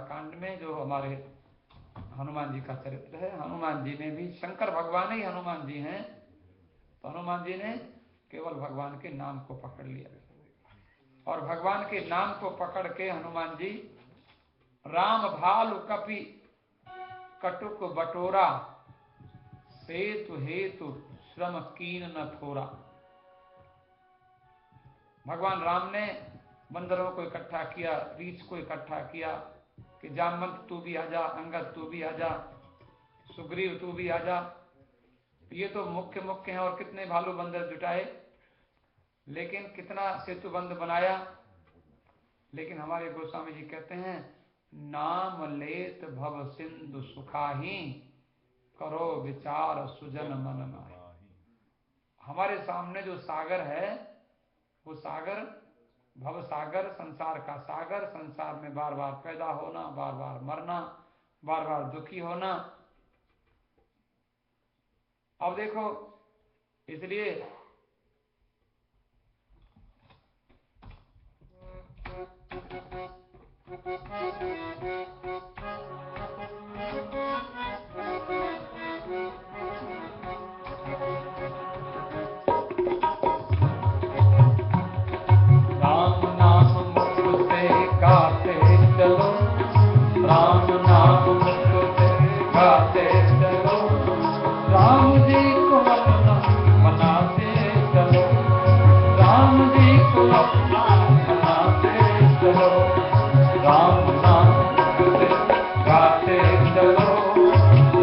कांड में जो हमारे हनुमान जी का चरित्र है, हनुमान जी ने भी, शंकर भगवान ही हनुमान जी हैं, तो हनुमान जी ने केवल भगवान के नाम को पकड़ लिया, और भगवान के नाम को पकड़ के हनुमान जी राम भालु कपि कटुक बटोरा, सेतु हेतु श्रम कीन न थोरा। भगवान राम ने बंदरों को इकट्ठा किया, रीछ को इकट्ठा किया कि जामवंत तू भी आजा, अंगद तू भी आजा, सुग्रीव तू भी आजा। ये तो मुख्य मुख्य हैं, और कितने भालू बंदर जुटाए, लेकिन कितना सेतु बंद बनाया। लेकिन हमारे गोस्वामी जी कहते हैं, नाम लेत भव सिंधु सुखाही, करो विचार सुजन मन माही। हमारे सामने जो सागर है, वो सागर भव सागर, संसार का सागर, संसार में बार बार पैदा होना, बार बार मरना, बार बार दुखी होना। अब देखो, इसलिए राम नाम मुख से गाते चलो, राम नाम मुख से गाते चलो, राम जी को अपना बनाते चलो, राम जी को अपना बनाते चलो, राम नाम मुख से गाते चलो,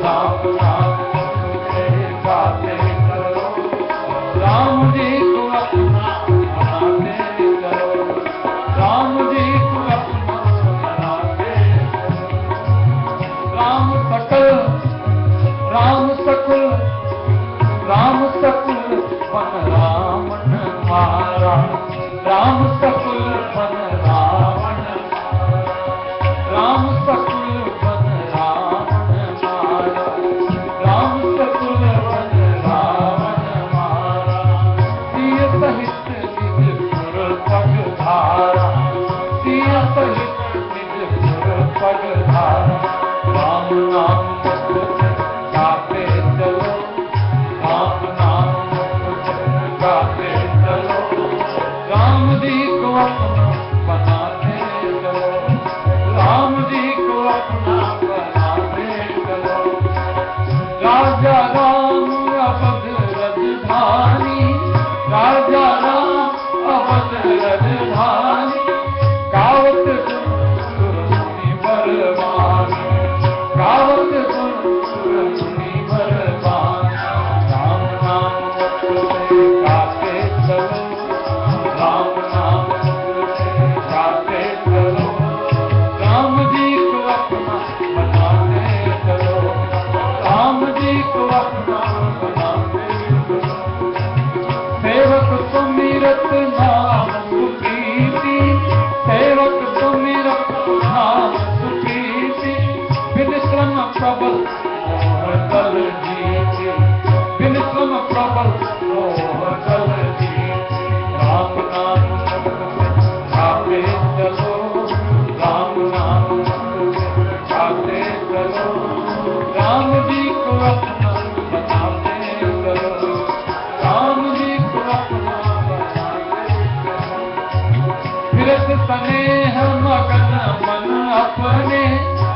राम नाम मुख से गाते चलो, राम जी को अपना बनाते चलो, राम जी को अपना बनाते चलो। राम सकल राम सकुल, राम सकुल बन रावण मारा, राम सकुल बन रावण मारा, राम सकुल बन रावण मारा, राम सकुल बन रावण मारा, सिय सहित निज पुर पग धारा, सिय सहित निज पुर पग धारा। राम नाम मुख से गाते चलो, राम नाम मुख से गाते चलो, राम जी को अपना बनाते चलो, राम जी को अपना बनाते चलो। राजा राम अवध राजधानी, राजा राम अवध राजधानी, गावत सुर मुनि बलवानी, गावत सुर मुनि बलवानी। राम नाम मुख से गाते चलो, राम नाम मुख से गाते चलो, राम जी को अपना बनाते चलो, राम जी को अपना बनाते चलो। सेवक सुमिरत नाम सुप्रीति, सेवक सुमिरत नाम सुप्रीति, बिन श्रम प्रबल मोह दल जीते, बिन श्रम प्रबल मोह दल जीते। राम नाम मुख से गाते चलो, राम नाम मुख से गाते चलो, राम जी को अपना बनाते चलो, राम जी को अपना बनाते चलो। फिरत स्नेह मगन मन अपने,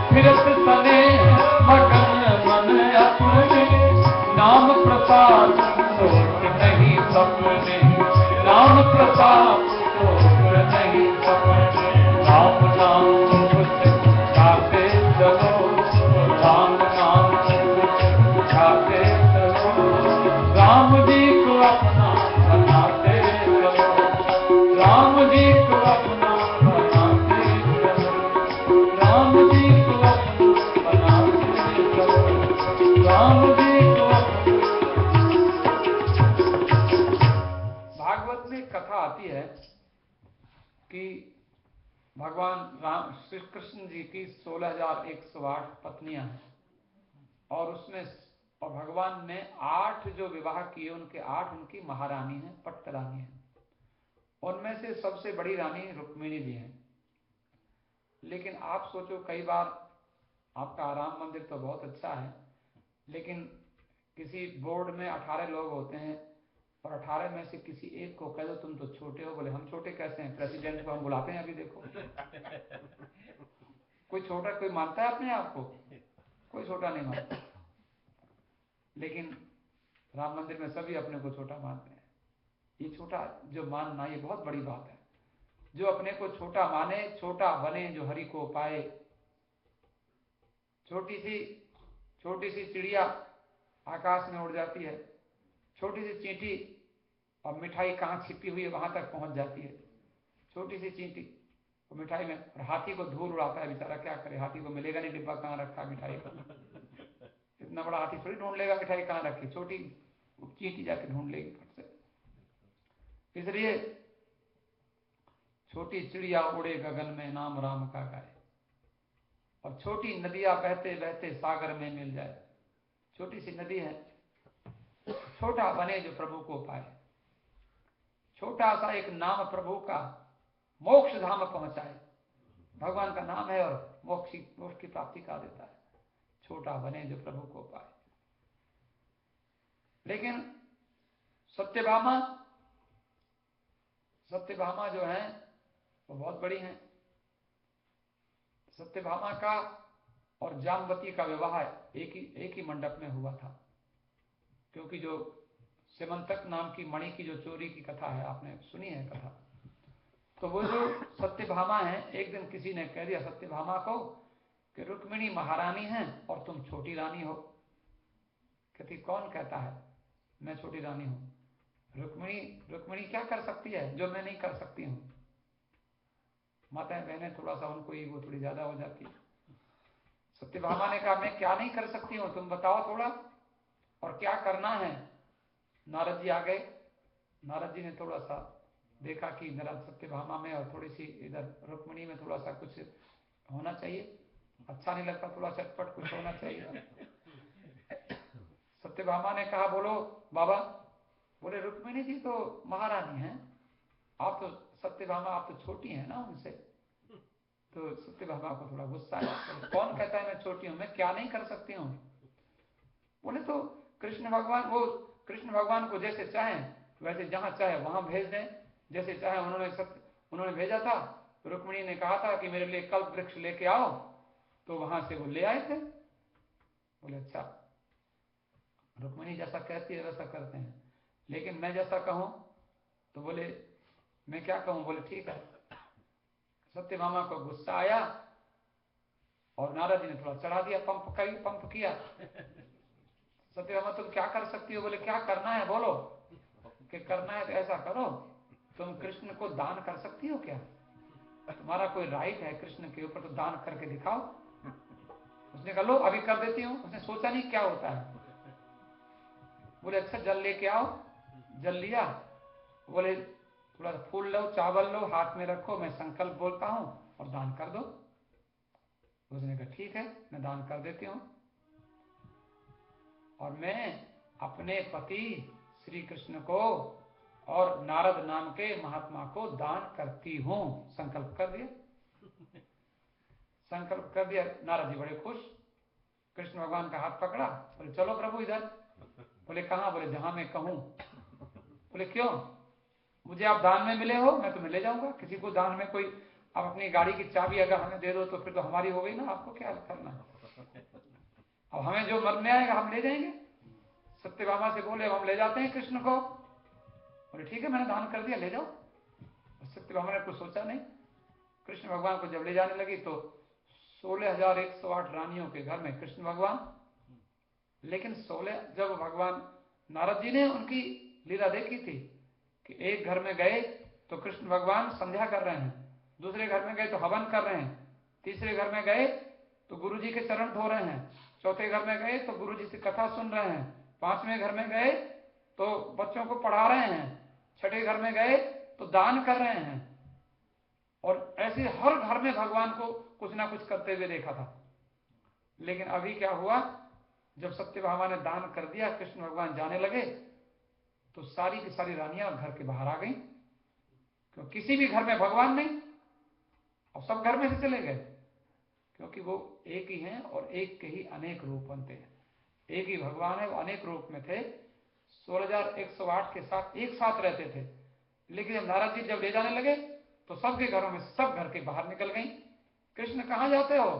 फिरत स्नेह मगन मन अपने, नाम प्रताप सोच नहीं सपने, नाम प्रताप सोच नहीं सपने। राम नाम मुख से गाते चलो, राम नाम मुख से गाते चलो, राम जी को अपना बनाते चलो, राम जी को अपना बनाते चलो, राम जी को अपना बनाते चलो, राम जी को अपना। भागवत में कथा आती है कि भगवान राम श्री कृष्ण जी की 16,108 पत्नियां हैं, और उसमें और भगवान ने 8 जो विवाह किए, उनके 8 उनकी महारानी हैं, पट्टरानी हैं। उनमें से सबसे बड़ी रानी रुक्मिणी जी हैं। लेकिन आप सोचो, कई बार आपका आराम मंदिर तो बहुत अच्छा है, लेकिन किसी बोर्ड में 18 लोग होते हैं और 18 में से किसी एक को कह दो तुम तो छोटे हो, बोले हम छोटे कैसे हैं, प्रेसिडेंट को हम बुलाते हैं अभी देखो। कोई छोटा, कोई मानता है अपने आप को? कोई छोटा नहीं मानता। लेकिन राम मंदिर में सभी अपने को छोटा मानते हैं। ये छोटा जो मानना, ये बहुत बड़ी बात है। जो अपने को छोटा माने, छोटा बने, जो हरि को पाए। छोटी सी चिड़िया आकाश में उड़ जाती है, छोटी सी चींटी, और मिठाई कहाँ छिपी हुई है वहां तक पहुंच जाती है। छोटी सी चींटी वो मिठाई में, और हाथी को धूल उड़ाता है बेचारा, क्या करे, हाथी को मिलेगा नहीं डिब्बा कहाँ रखा मिठाई का। इतना बड़ा हाथी थोड़ी ढूंढ लेगा मिठाई कहाँ रखी, छोटी चींटी जाके ढूंढ लेगी फट से। इसलिए छोटी चिड़िया उड़े गगन में, नाम राम का गाए, और छोटी नदियां बहते बहते सागर में मिल जाए। छोटी सी नदी है, छोटा बने जो प्रभु को पाए। छोटा सा एक नाम प्रभु का मोक्ष धाम पहुंचाए। भगवान का नाम है और मोक्ष की प्राप्ति का देता है। छोटा बने जो प्रभु को पाए। लेकिन सत्यभामा जो है वो बहुत बड़ी हैं। सत्यभामा का और जामवती का विवाह एक ही मंडप में हुआ था, क्योंकि जो सिमंतक नाम की मणि की जो चोरी की कथा है, आपने सुनी है कथा। तो वो जो सत्यभामा है, एक दिन किसी ने कह दिया सत्यभामा को कि रुक्मिणी महारानी है और तुम छोटी रानी हो। कहती कौन कहता है मैं छोटी रानी हूं? रुक्मिणी क्या कर सकती है जो मैं नहीं कर सकती हूं? माताएं बहनें थोड़ा सा उनको ईगो थोड़ी ज्यादा हो जाती है। सत्यभामा ने कहा मैं क्या नहीं कर सकती हूँ, तुम बताओ थोड़ा, और क्या करना है। नारद जी आ गए। नारद जी ने थोड़ा सा देखा कि मेरा सत्यभामा में और थोड़ी सी इधर रुक्मिणी में थोड़ा सा कुछ होना चाहिए, अच्छा नहीं लगता, थोड़ा चटपट कुछ होना चाहिए। सत्यभामा ने कहा बोलो बाबा। बोले रुक्मिणी जी तो महारानी हैं, आप तो सत्यभामा आप तो छोटी हैं ना उनसे। तो सत्यभामा को थोड़ा गुस्सा आया। बोले कौन कहता है मैं छोटी हूं, मैं क्या नहीं कर सकती हूँ? बोले तो कृष्ण भगवान को जैसे चाहे वैसे जहां चाहे वहां भेज दें, जैसे चाहे उन्होंने भेजा था। रुक्मिणी ने कहा था कि मेरे लिए कल्प वृक्ष लेके आओ, तो वहां से वो ले आए थे। बोले अच्छा, रुक्मिणी जैसा कहती है वैसा करते हैं, लेकिन मैं जैसा कहूं तो बोले मैं क्या कहूं? बोले ठीक है। सत्यभामा को गुस्सा आया और नारद जी ने थोड़ा चढ़ा दिया, पंप किया। सत्यभामा तुम क्या कर सकती हो? बोले क्या करना है बोलो। कि करना है तो ऐसा करो, तुम कृष्ण को दान कर सकती हो क्या? तुम्हारा कोई राइट है कृष्ण के ऊपर, तो दान करके दिखाओ। उसने कहा लो अभी कर देती हूँ। उसने सोचा नहीं क्या होता है। बोले अच्छा जल लेके आओ। जल लिया। बोले थोड़ा फूल लो, चावल लो, हाथ में रखो, मैं संकल्प बोलता हूं और दान कर दो। उसने कहा ठीक है मैं दान कर देती हूँ, और मैं अपने पति श्री कृष्ण को और नारद नाम के महात्मा को दान करती हूं। संकल्प कर दिया। संकल्प कर दिया। नारद जी बड़े खुश। कृष्ण भगवान का हाथ पकड़ा, बोले चलो प्रभु इधर। बोले कहां? बोले जहां मैं कहूं। बोले क्यों? मुझे आप दान में मिले हो, मैं तुम्हें ले जाऊंगा। किसी को दान में कोई, आप अपनी गाड़ी की चाबी अगर हमें दे दो तो फिर तो हमारी हो गई ना, आपको क्या करना है? अब हमें जो मन में आएगा हम ले जाएंगे। सत्यभामा से बोले हम ले जाते हैं कृष्ण को। बोले ठीक है मैंने दान कर दिया, ले जाओ। सत्यभामा ने कुछ सोचा नहीं। कृष्ण भगवान को जब ले जाने लगी तो 16,108 रानियों के घर में कृष्ण भगवान। लेकिन 16 जब भगवान नारद जी ने उनकी लीला देखी थी कि एक घर में गए तो कृष्ण भगवान संध्या कर रहे हैं, दूसरे घर में गए तो हवन कर रहे हैं, तीसरे घर में गए तो गुरु जी के चरण धो रहे हैं, चौथे घर में गए तो गुरु जी से कथा सुन रहे हैं, पांचवें घर में गए तो बच्चों को पढ़ा रहे हैं, छठे घर में गए तो दान कर रहे हैं। और ऐसे हर घर में भगवान को कुछ ना कुछ करते हुए देखा था। लेकिन अभी क्या हुआ, जब सत्यभामा ने दान कर दिया, कृष्ण भगवान जाने लगे तो सारी की सारी रानियां घर के बाहर आ गई, क्योंकि किसी भी घर में भगवान नहीं, अब सब घर में से चले गए। क्योंकि वो एक ही हैं और एक के ही अनेक रूप बनते हैं। एक ही भगवान है, वो अनेक रूप में थे। 16,108 के साथ एक साथ रहते थे, लेकिन जब नारद जी जब ले जाने लगे तो सबके घरों में सब घर के बाहर निकल गई। कृष्ण कहाँ जाते हो?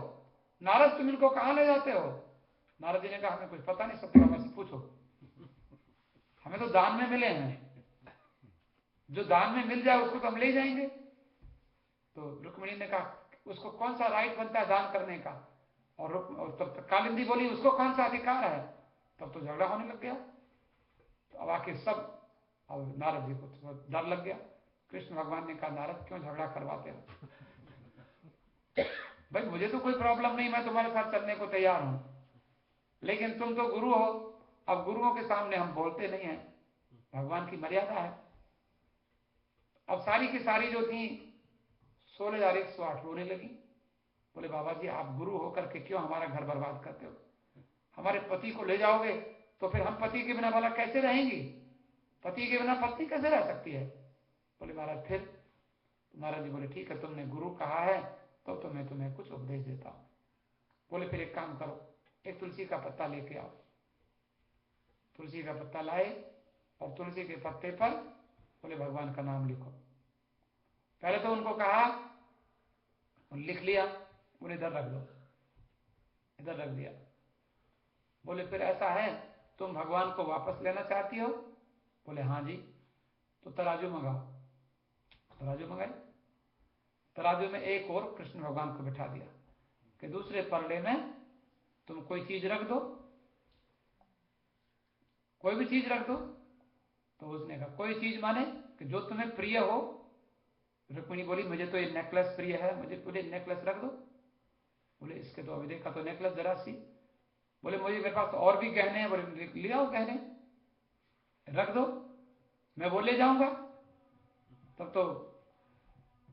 नारद तुम इनको कहाँ ले जाते हो? नारद जी ने कहा हमें कुछ पता नहीं, सत्यभामा से पूछो, हमें तो दान में मिले हैं, जो दान में मिल जाए उसको तो हम ले जाएंगे। तो रुक्मिणी ने कहा उसको कौन सा राइट बनता है दान करने का? और तब कालिंदी बोली उसको कौन सा अधिकार है? तब तो झगड़ा होने लग गया। तो अब आके सब, अब नारद जी को तो डर लग गया। कृष्ण भगवान ने कहा नारद क्यों झगड़ा करवाते हो? भाई मुझे तो कोई प्रॉब्लम नहीं, मैं तुम्हारे साथ चलने को तैयार हूं, लेकिन तुम तो गुरु हो, अब गुरुओं के सामने हम बोलते नहीं है, भगवान की मर्यादा है। अब सारी की सारी जो थी 16,108 रोने लगी। बोले बाबा जी आप गुरु होकर के क्यों हमारा घर बर्बाद करते हो? हमारे पति को ले जाओगे तो फिर हम पति के बिना भला कैसे रहेंगी? पति के बिना पत्नी कैसे रह सकती है? बोले महाराज फिर? महाराज जी बोले ठीक है, तुमने गुरु कहा है तो मैं तुम्हें कुछ उपदेश देता हूं। बोले फिर एक काम करो, एक तुलसी का पत्ता लेके आओ। तुलसी का पत्ता लाए और तुलसी के पत्ते पर बोले भगवान का नाम लिखो। पहले तो उनको कहा, लिख लिया, बोले इधर रख दो, इधर रख दिया। बोले फिर ऐसा है तुम भगवान को वापस लेना चाहती हो? बोले हाँ जी। तो तराजू मंगाओ। तराजू मंगाई, तराजू में एक और कृष्ण भगवान को बिठा दिया कि दूसरे पलड़े में तुम कोई चीज रख दो, कोई भी चीज रख दो। तो उसने कहा कोई चीज माने कि जो तुम्हें प्रिय हो। रुक्मिणी बोली मुझे तो ये नेकलेस प्रिय है, मुझे पूरे नेकलेस रख दो। बोले इसके तो अभी देखा तो नेकलेस जरा सी। बोले मुझे मेरे पास और भी गहने हैं। बोले ले आओ गहने, रख दो, मैं वो ले जाऊंगा। तब तो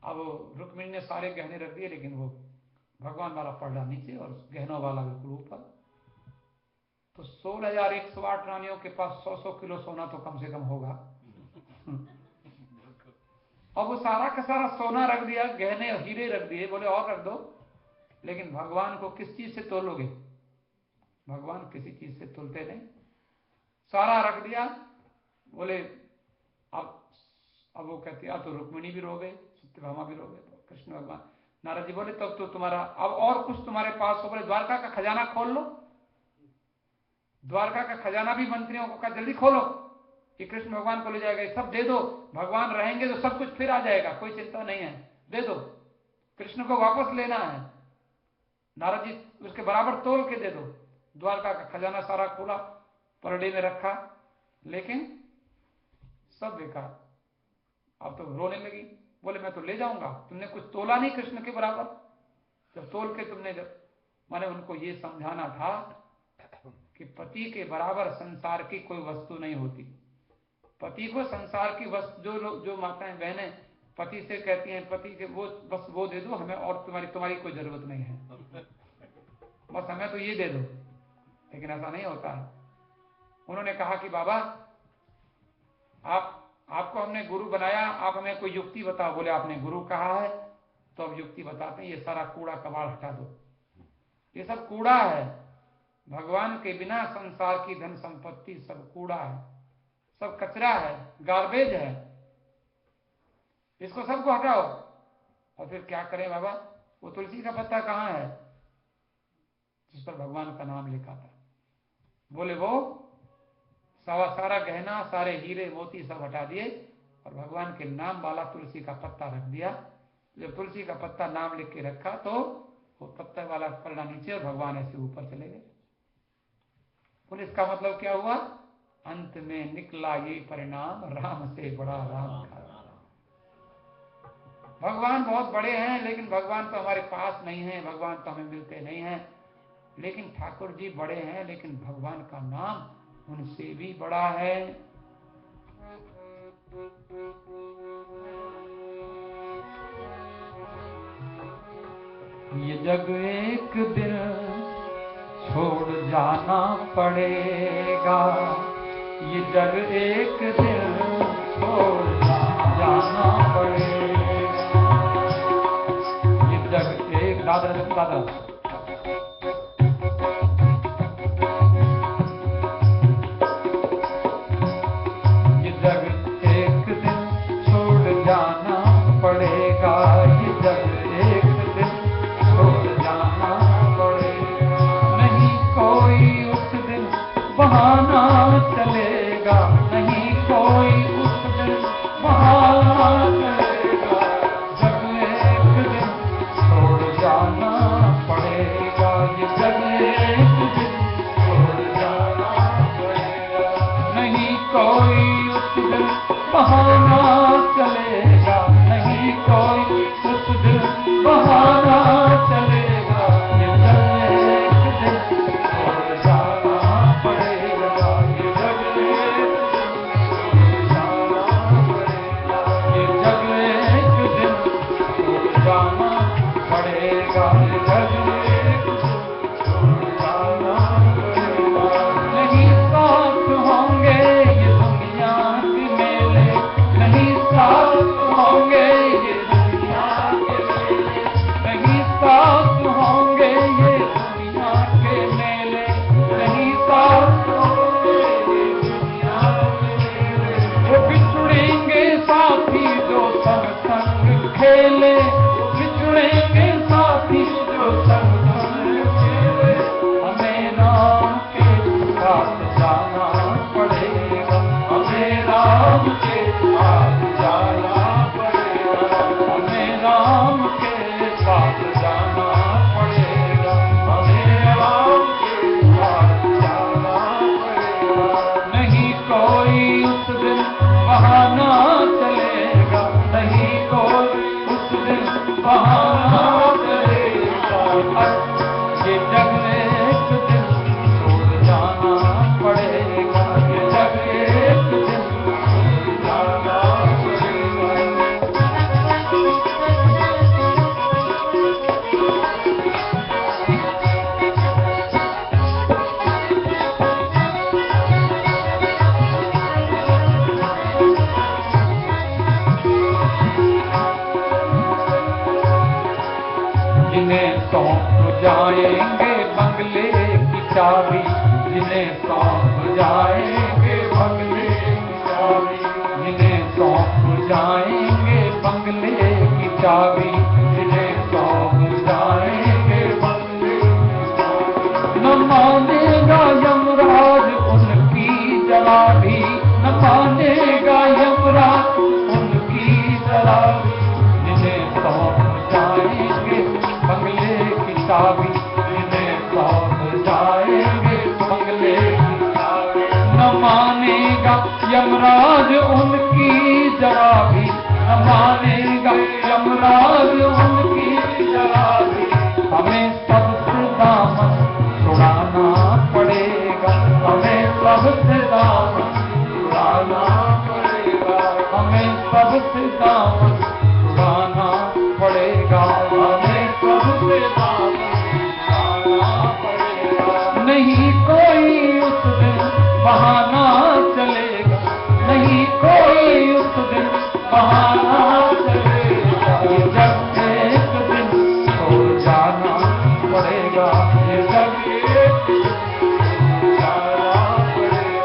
अब रुक्मिणी ने सारे गहने रख दिए, लेकिन वो भगवान वाला पलड़ा नीचे और गहनों वाला बिल्कुल ऊपर। तो 16,108 रानियों के पास 100-100 किलो सोना तो कम से कम होगा। अब वो सारा का सारा सोना रख दिया, गहने और हीरे रख दिए। बोले और रख दो, लेकिन भगवान को किस चीज से तोलोगे? भगवान किसी चीज से तुलते नहीं, सारा रख दिया। बोले अब वो कहती है तो रुक्मिणी भी रो गए, सत्यभामा भी रो गए, तो कृष्ण भगवान नारद जी बोले तब तो तुम्हारा अब और कुछ तुम्हारे पास हो? बोले द्वारका का खजाना खोल लो। द्वारका का खजाना भी मंत्रियों को कहा जल्दी खोलो कि कृष्ण भगवान को ले जाएगा, सब दे दो, भगवान रहेंगे तो सब कुछ फिर आ जाएगा, कोई चिंता नहीं है, दे दो, कृष्ण को वापस लेना है। नारद जी उसके बराबर तोल के दे दो। द्वारका का खजाना सारा खोला, परडे में रखा, लेकिन सब बेकार। अब तो रोने लगी। बोले मैं तो ले जाऊंगा, तुमने कुछ तोला नहीं कृष्ण के बराबर। जब तोल के तुमने, जब मैंने उनको ये समझाना था कि पति के बराबर संसार की कोई वस्तु नहीं होती। पति को संसार की वस्तु, जो लोग, जो माताएं बहनें पति से कहती हैं पति के वो बस वो दे दो हमें, और तुम्हारी कोई जरूरत नहीं है, बस हमें तो ये दे दो, लेकिन ऐसा नहीं होता है। उन्होंने कहा कि बाबा आपको हमने गुरु बनाया, आप हमें कोई युक्ति बताओ। बोले आपने गुरु कहा है तो अब युक्ति बताते हैं, ये सारा कूड़ा कबाड़ हटा दो, ये सब कूड़ा है। भगवान के बिना संसार की धन संपत्ति सब कूड़ा है, सब कचरा है, गार्बेज है, इसको सबको हटाओ। और फिर क्या करें बाबा? वो तुलसी का पत्ता कहाँ है जिस पर भगवान का नाम लिखा था? बोले वो सारा गहना, सारे हीरे मोती सब हटा दिए और भगवान के नाम वाला तुलसी का पत्ता रख दिया। जब तुलसी का पत्ता नाम लिख के रखा तो वो पत्ते वाला पलड़ा नीचे और भगवान ऐसे ऊपर चले गए। बोले इसका मतलब क्या हुआ? अंत में निकला ये परिणाम, राम से बड़ा राम का। भगवान बहुत बड़े हैं, लेकिन भगवान तो हमारे पास नहीं है, भगवान तो हमें मिलते नहीं हैं। लेकिन ठाकुर जी बड़े हैं, लेकिन भगवान का नाम उनसे भी बड़ा है। ये जग एक दिन छोड़ जाना पड़ेगा, ये जग एक दिन छोड़ जाना पड़ेगा। ये जग एक दादर बहाना चलेगा, नहीं कोई उस दिन बहाना चलेगा। जब एक दिन छोड़ जाना पड़ेगा, ये जग एक दिन छोड़ जाना पड़ेगा। नहीं कोई उस दिन बहाना चलेगा, नहीं कोई उस दिन बहाना चलेगा। ये जग एक दिन छोड़ जाना पड़ेगा, ये जग एक दिन छोड़ जाना पड़ेगा। ये जग एक दिन छोड़ जाना पड़ेगा, ये जग एक दिन छोड़ जाना पड़ेगा। नहीं साथ होंगे ये दुनिया के मेले, नहीं साथ होंगे ये दुनिया के मेले, नहीं साथ होंगे ये दुनिया के मेले, नहीं साथ होंगे ये दुनिया के मेले। वो बिछुड़ेंगे साथी जो संग संग खेले, बिछुड़ेंगे साथी जो संग संग खेले। हमें राम के साथ जाना पड़ेगा, हमें राम के साथ जाना पड़ेगा, हमें राम के साथ जाना पड़ेगा, हमें राम के साथ जाना पड़ेगा। नहीं कोई उस दिन बहाना चलेगा, नहीं कोई उस दिन बहाना चलेगा। ये जग एक दिन छोड़ जाना पड़ेगा, ये जग एक दिन छोड़ जाना पड़ेगा। जिन्हें सौंप जाएंगे बंगले की चाबी, जिन्हें सौंप जाएंगे बंगले की चाबी, जिन्हें सौंप जाएंगे बंगले की चाबी, जिन्हें सौंप जाएंगे बंगले की चाबी। न मानेगा यमराज उनकी जरा भी, न मानेगा यमराज उनकी जरा भी। जिन्हें सौंप जाएंगे बंगले की चाबी, जिन्हें सौंप जाएंगे बंगले की चाबी। न मानेगा यमराज उनकी जरा भी, न मानेगा यमराज उनकी जरा भी। हमें सबसे दामन छुड़ाना पड़ेगा, हमें सबसे दामन छुड़ाना पड़ेगा, हमें सबसे दामन छुड़ाना पड़ेगा, हमें सबसे दामन छुड़ाना पड़ेगा। नहीं कोई उस दिन बहाना चलेगा, नहीं कोई उस दिन बहाना चलेगा। ये जग एक दिन छोड़ जाना पड़ेगा, ये जग एक दिन छोड़ जाना पड़ेगा।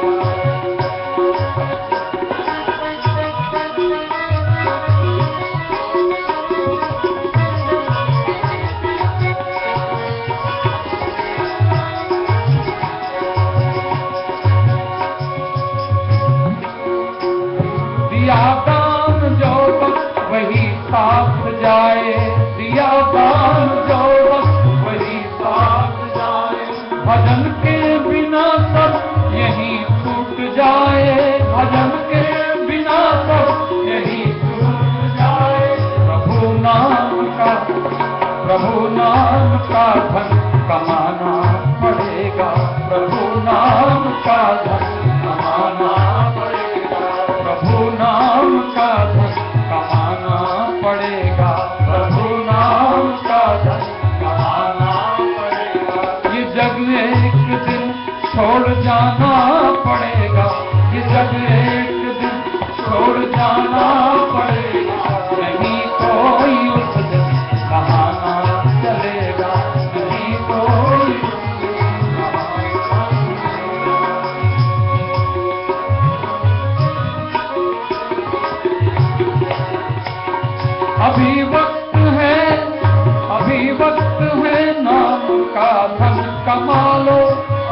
दिया दान जो वक्त वही साथ जाए, दिया दान जो वक्त वही साथ जाए। भजन के बिना सब यही छूट जाए, भजन के बिना सब यही छूट जाए। प्रभु नाम का धन कमाना पड़ेगा, प्रभु नाम का धन कमाना पड़ेगा, प्रभु नाम का धन कमाना पड़ेगा, प्रभु नाम का धन कमाना पड़ेगा। ये जग एक दिन छोड़ जाना पड़ेगा, ये जग एक दिन छोड़ जाना पड़ेगा। नहीं कोई उस दिन बहाना चलेगा, नहीं कोई उस दिन बहाना अभी वक्त है, अभी वक्त है, नाम का धन कमा लो,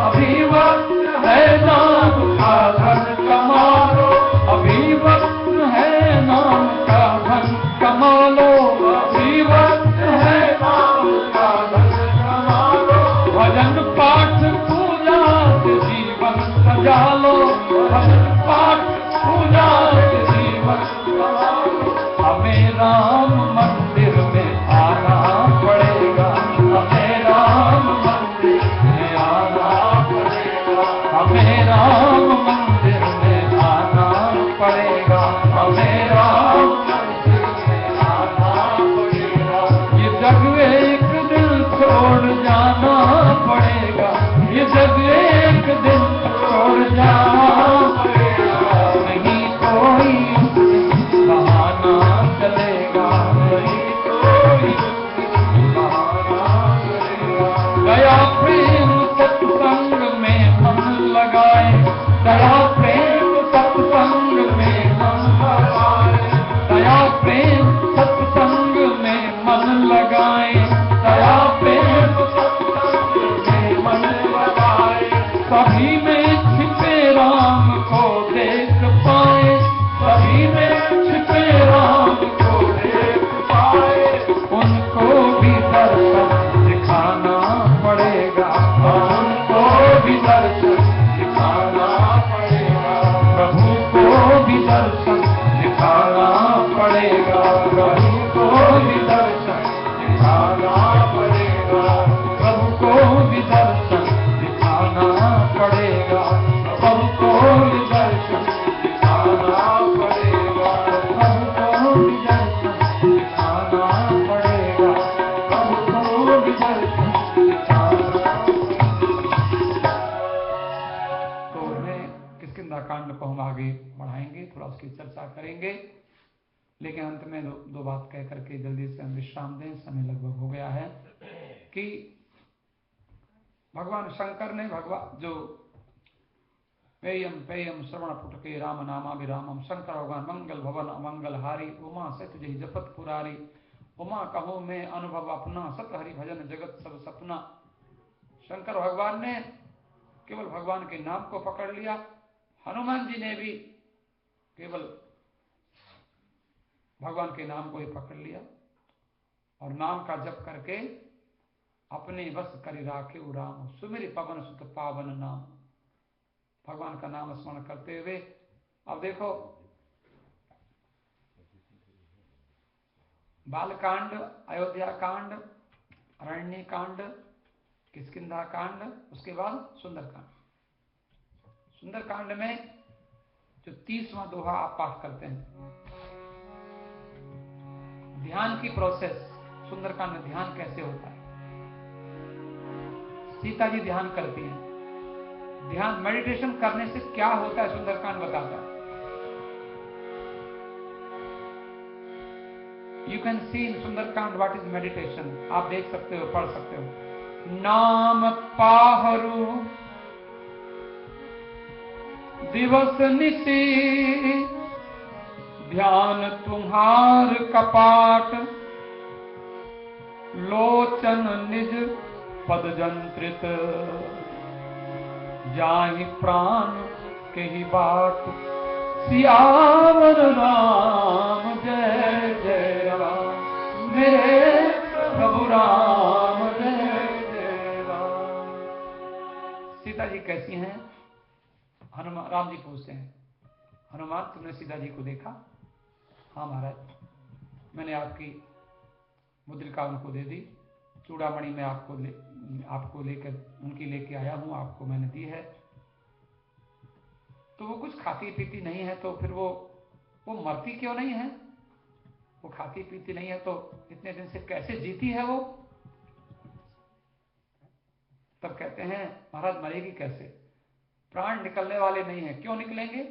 अभी वक्त है नाम का धन कमा लो, अभी वक्त है नाम का धन कमा लो, अभी वक्त है नाम का धन कमा लो। भजन पाठ पूजा से जीवन सजा लो, भजन पाठ पूजा से जीवन सजा लो। हमें राम मंदिर में आना पड़ेगा, हमें राम मंदिर में आना पड़ेगा, हमें राम मंदिर में आना पड़ेगा, हमें राम मंदिर में आना पड़ेगा। ये जग एक दिन छोड़ जाना पड़ेगा, ये जग एक दिन छोड़ जाना पड़ेगा। नहीं कोई बहाना चलेगा, नहीं कोई बहाना चलेगा। दया प्रेम सत्संग में मन लगाए, दया प्रेम सत्संग में मन लगाए, दया प्रेम सत्संग में मन लगाए, दया प्रेम सत्संग में मन लगाए। सभी में छिपे राम को देख पाए, सभी में छिपे राम को देख पाए। उनको भी दर्शन दिखाना पड़ेगा, उनको भी दर्शन दिखाना पड़ेगा, प्रभु को भी दर्शन दिखाना पड़ेगा, प्रभु को भी दर्शन दिखाना पड़ेगा, प्रभु को भी दर्शन दिखाना पड़ेगा, प्रभु को भी दर्शन दिखाना पड़ेगा, प्रभु को भी दर्शन दिखाना पड़ेगा, प्रभु को भी दर्शन दिखाना। तो उन्हें किष्किंधा कांड को हम आगे बढ़ाएंगे, थोड़ा उसकी चर्चा करेंगे, लेकिन अंत में दो बात कह करके जल्दी से हम विश्राम दें, समय लगभग हो गया है। कि भगवान शंकर ने जो पेयम पेयम श्रवण पुटके राम नामाभिरामम, शंकर भगवान मंगल भवन अमंगल हारी, उमा सत जही जपत पुरारी, उमा कहो में अनुभव अपना, सत हरि भजन जगत सब सपना। शंकर भगवान ने केवल भगवान के नाम को पकड़ लिया, हनुमान जी ने भी केवल भगवान के नाम को ही पकड़ लिया और नाम का जप करके अपने वश करि राखे राम, सुमिरि पवन सुत पावन नाम। भगवान का नाम स्मरण करते हुए अब देखो बालकांड, अयोध्या कांड, अरण्य कांड, किष्किंधा कांड, उसके बाद सुंदरकांड। सुंदरकांड में जो 30वां दोहा आप पाठ करते हैं, ध्यान की प्रोसेस, सुंदरकांड में ध्यान कैसे होता है। सीता जी ध्यान करती हैं, ध्यान मेडिटेशन करने से क्या होता है सुंदरकांड बताता है। You can see in Sundarkand what is meditation, आप देख सकते हो, पढ़ सकते हो। नाम पाहरू दिवस निशी, ध्यान तुम्हार कपाट, लोचन निज पद जंत्रित, जाहि प्राण के ही बाट। सियावर राम जय जय राम, मेरे प्रभु राम जय जय राम। सीता जी कैसी हैं? हनुमान, राम जी पूछते हैं, हनुमान तुमने सीता जी को देखा? हाँ महाराज, मैंने आपकी मुद्रिका उनको दे दी, चूड़ामणि में आपको लेकर उनकी लेके आया हूं, आपको मैंने दी है। तो वो कुछ खाती पीती नहीं है, तो फिर वो मरती क्यों नहीं है? वो खाती पीती नहीं है तो इतने दिन से कैसे जीती है वो? तब कहते हैं महाराज मरेगी कैसे, प्राण निकलने वाले नहीं है। क्यों निकलेंगे?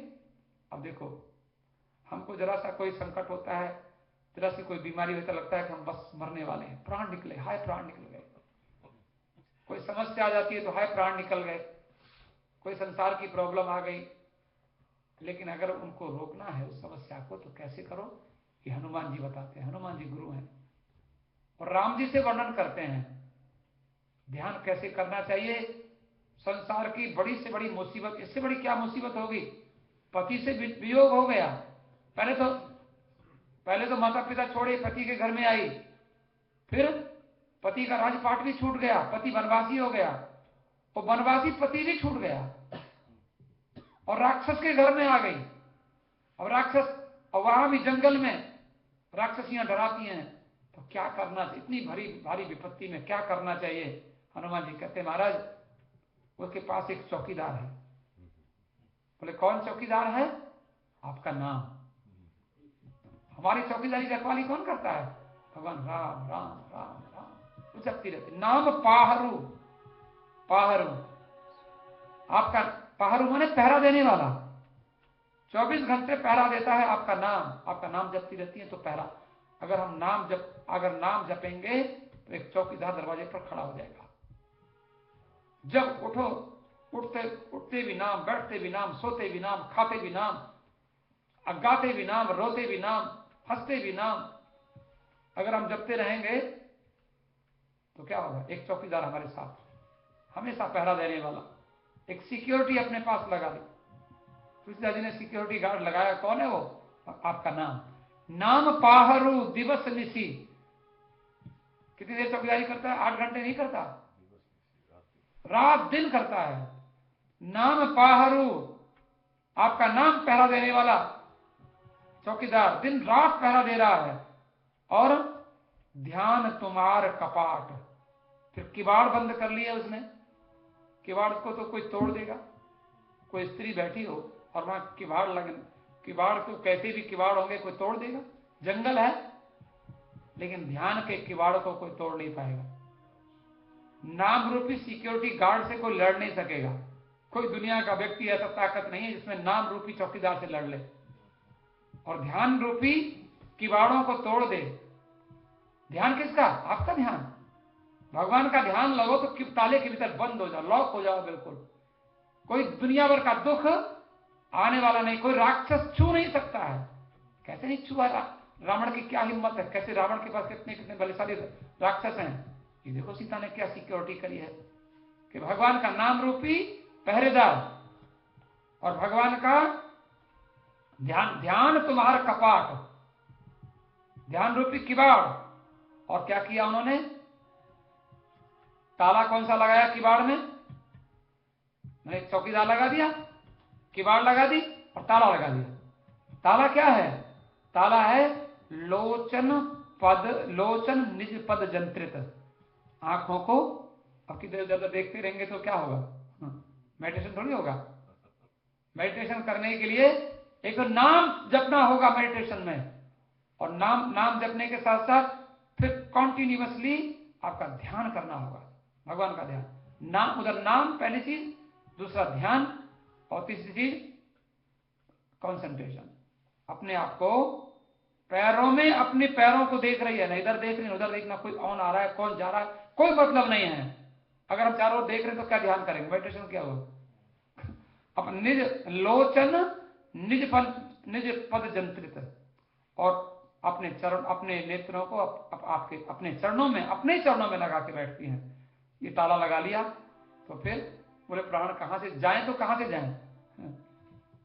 अब देखो, हमको जरा सा कोई संकट होता है, जरा सी कोई बीमारी होता, लगता है कि हम बस मरने वाले हैं, प्राण निकले, हाय प्राण निकल गए। कोई समस्या आ जाती है तो हाय प्राण निकल गए, कोई संसार की प्रॉब्लम आ गई। लेकिन अगर उनको रोकना है उस समस्या को तो कैसे करो? कि हनुमान जी बताते हैं, हनुमान जी गुरु हैं और राम जी से वर्णन करते हैं ध्यान कैसे करना चाहिए। संसार की बड़ी से बड़ी मुसीबत, इससे बड़ी क्या मुसीबत होगी? पति से वियोग हो गया। पहले तो माता पिता छोड़े, पति के घर में आई, फिर पति का राजपाट भी छूट गया, पति वनवासी हो गया, वो वनवासी पति भी छूट गया और राक्षस के घर में आ गई। अब राक्षस, और वहां भी जंगल में राक्षसियां डराती हैं, तो क्या करना, इतनी भारी भारी विपत्ति में क्या करना चाहिए? हनुमान जी कहते महाराज उसके पास एक चौकीदार है। बोले कौन चौकीदार है? आपका नाम। हमारी चौकीदारी रखवाली कौन करता है? भगवान राम राम राम राम जपती रहती। नाम पाहरू, पाहरू आपका, पाहरू माने पहरा देने वाला, 24 घंटे पहरा देता है आपका नाम। आपका नाम जपती रहती है तो पहरा, अगर नाम जपेंगे तो एक चौकीदार दरवाजे पर खड़ा हो जाएगा। जब उठो, उठते भी नाम, बैठते भी नाम, सोते भी नाम, खाते भी नाम, गाते भी नाम, रोते भी नाम, हंसते भी नाम। अगर हम जपते रहेंगे तो क्या होगा? एक चौकीदार हमारे साथ, हमेशा पहरा देने वाला, एक सिक्योरिटी अपने पास लगा दी। तुलसीदास जी ने सिक्योरिटी गार्ड लगाया। कौन है वो? आपका नाम। नाम पाहरू दिवस निशी। कितनी देर चौकीदारी करता है? 8 घंटे नहीं करता, रात दिन करता है। नाम पाहरू, आपका नाम पहरा देने वाला चौकीदार दिन रात पहरा दे रहा है। और ध्यान तुम्हार कपाट, फिर किवाड़ बंद कर लिया उसने। किवाड़ को तो कोई तोड़ देगा, कोई स्त्री बैठी हो और वहां किवाड़ लगे, किवाड़ तो कैसे भी किवाड़ होंगे, कोई तोड़ देगा? जंगल है, लेकिन ध्यान के किवाड़ को कोई तोड़ नहीं पाएगा। नाम रूपी सिक्योरिटी गार्ड से कोई लड़ नहीं सकेगा। कोई दुनिया का व्यक्ति ऐसा ताकत नहीं है जिसमें नाम रूपी चौकीदार से लड़ ले और ध्यान रूपी किवाड़ों को तोड़ दे। ध्यान किसका? आपका ध्यान। भगवान का ध्यान लगो तो ताले के भीतर बंद हो जाओ, लॉक हो जाओ बिल्कुल। कोई दुनिया भर का दुख आने वाला नहीं, कोई राक्षस छू नहीं सकता है। कैसे नहीं छुआ? रावण की क्या हिम्मत है? कैसे रावण के पास कितने कितने बलशाली राक्षस हैं। ये देखो सीता ने क्या सिक्योरिटी करी है कि भगवान का नाम रूपी पहरेदार और भगवान का ध्यान, ध्यान तुम्हारा कपाट, ध्यान रूपी किवाड़। और क्या किया उन्होंने? ताला कौन सा लगाया किवाड़ में? मैंने चौकीदार लगा दिया, किवाड़ लगा दी और ताला लगा दिया। ताला क्या है? ताला है लोचन पद, लोचन निज पद जंत्रित। आंखों को अब किधर ज्यादा देखते रहेंगे तो क्या होगा? मेडिटेशन थोड़ी होगा। मेडिटेशन करने के लिए एक तो नाम जपना होगा मेडिटेशन में, और नाम जपने के साथ साथ फिर कॉन्टिन्यूअसली आपका ध्यान करना होगा, भगवान का ध्यान। नाम, उधर नाम पहली चीज, दूसरा ध्यान, और तीसरी चीज कंसंट्रेशन। अपने आप को पैरों में, अपने पैरों को देख रही है ना, इधर देख रही है उधर देखना, कोई कौन आ रहा है कौन जा रहा है कोई मतलब नहीं है। अगर हम चारों ओर देख रहे हैं तो क्या ध्यान करेंगे? मेडिटेशन क्या होगा? अपने निज लोचन निज पद जंत्रित, और अपने चरण, अपने नेत्रों को आपके अपने चरणों में, अपने चरणों में लगा के बैठती हैं। ये ताला लगा लिया तो फिर बोले प्राण कहां से जाएं? तो कहां से जाएं?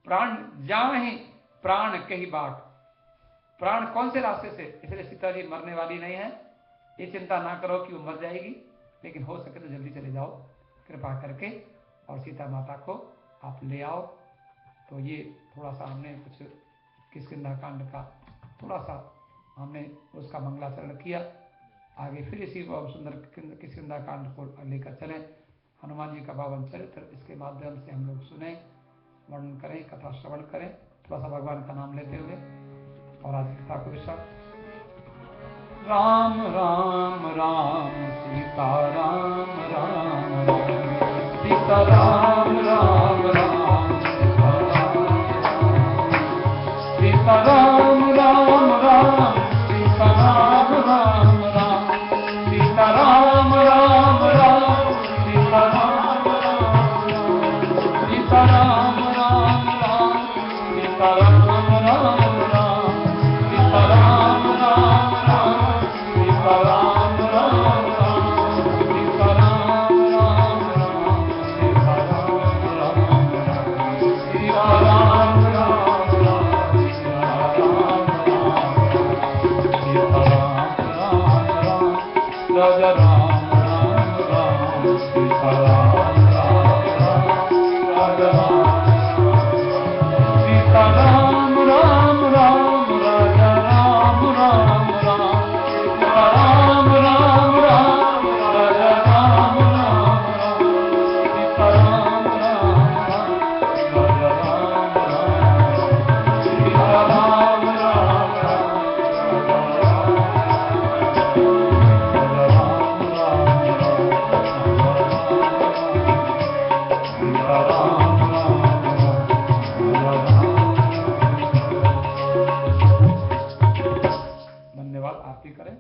प्राण जाए ही प्राण के ही बाट। प्राण कौन से रास्ते से? इसलिए सीता जी मरने वाली नहीं है, ये चिंता ना करो कि वो मर जाएगी, लेकिन हो सके तो जल्दी चले जाओ कृपा करके और सीता माता को आप ले आओ। तो ये थोड़ा सा हमने कुछ किष्किंधा कांड का थोड़ा सा हमने उसका मंगलाचरण किया। आगे फिर इसी सुंदर किष्किंधा कांड को लेकर चलें। हनुमान जी का पावन चरित्र इसके माध्यम से हम लोग सुने, वर्णन करें, कथा श्रवण करें, थोड़ा सा भगवान का नाम लेते हुए। और आज कथा को विषय राम राम राम सीता राम राम राम सीता राम राम राम सीता राम राम राम सीता राम राम राम सीता राम राम राम सीता राम सीता राम राम राम सीता राम राम राम सीता राम राम राम सीता राम राम राम सीता राम राम राम सीता राम राम। धन्यवाद। आप ही करें।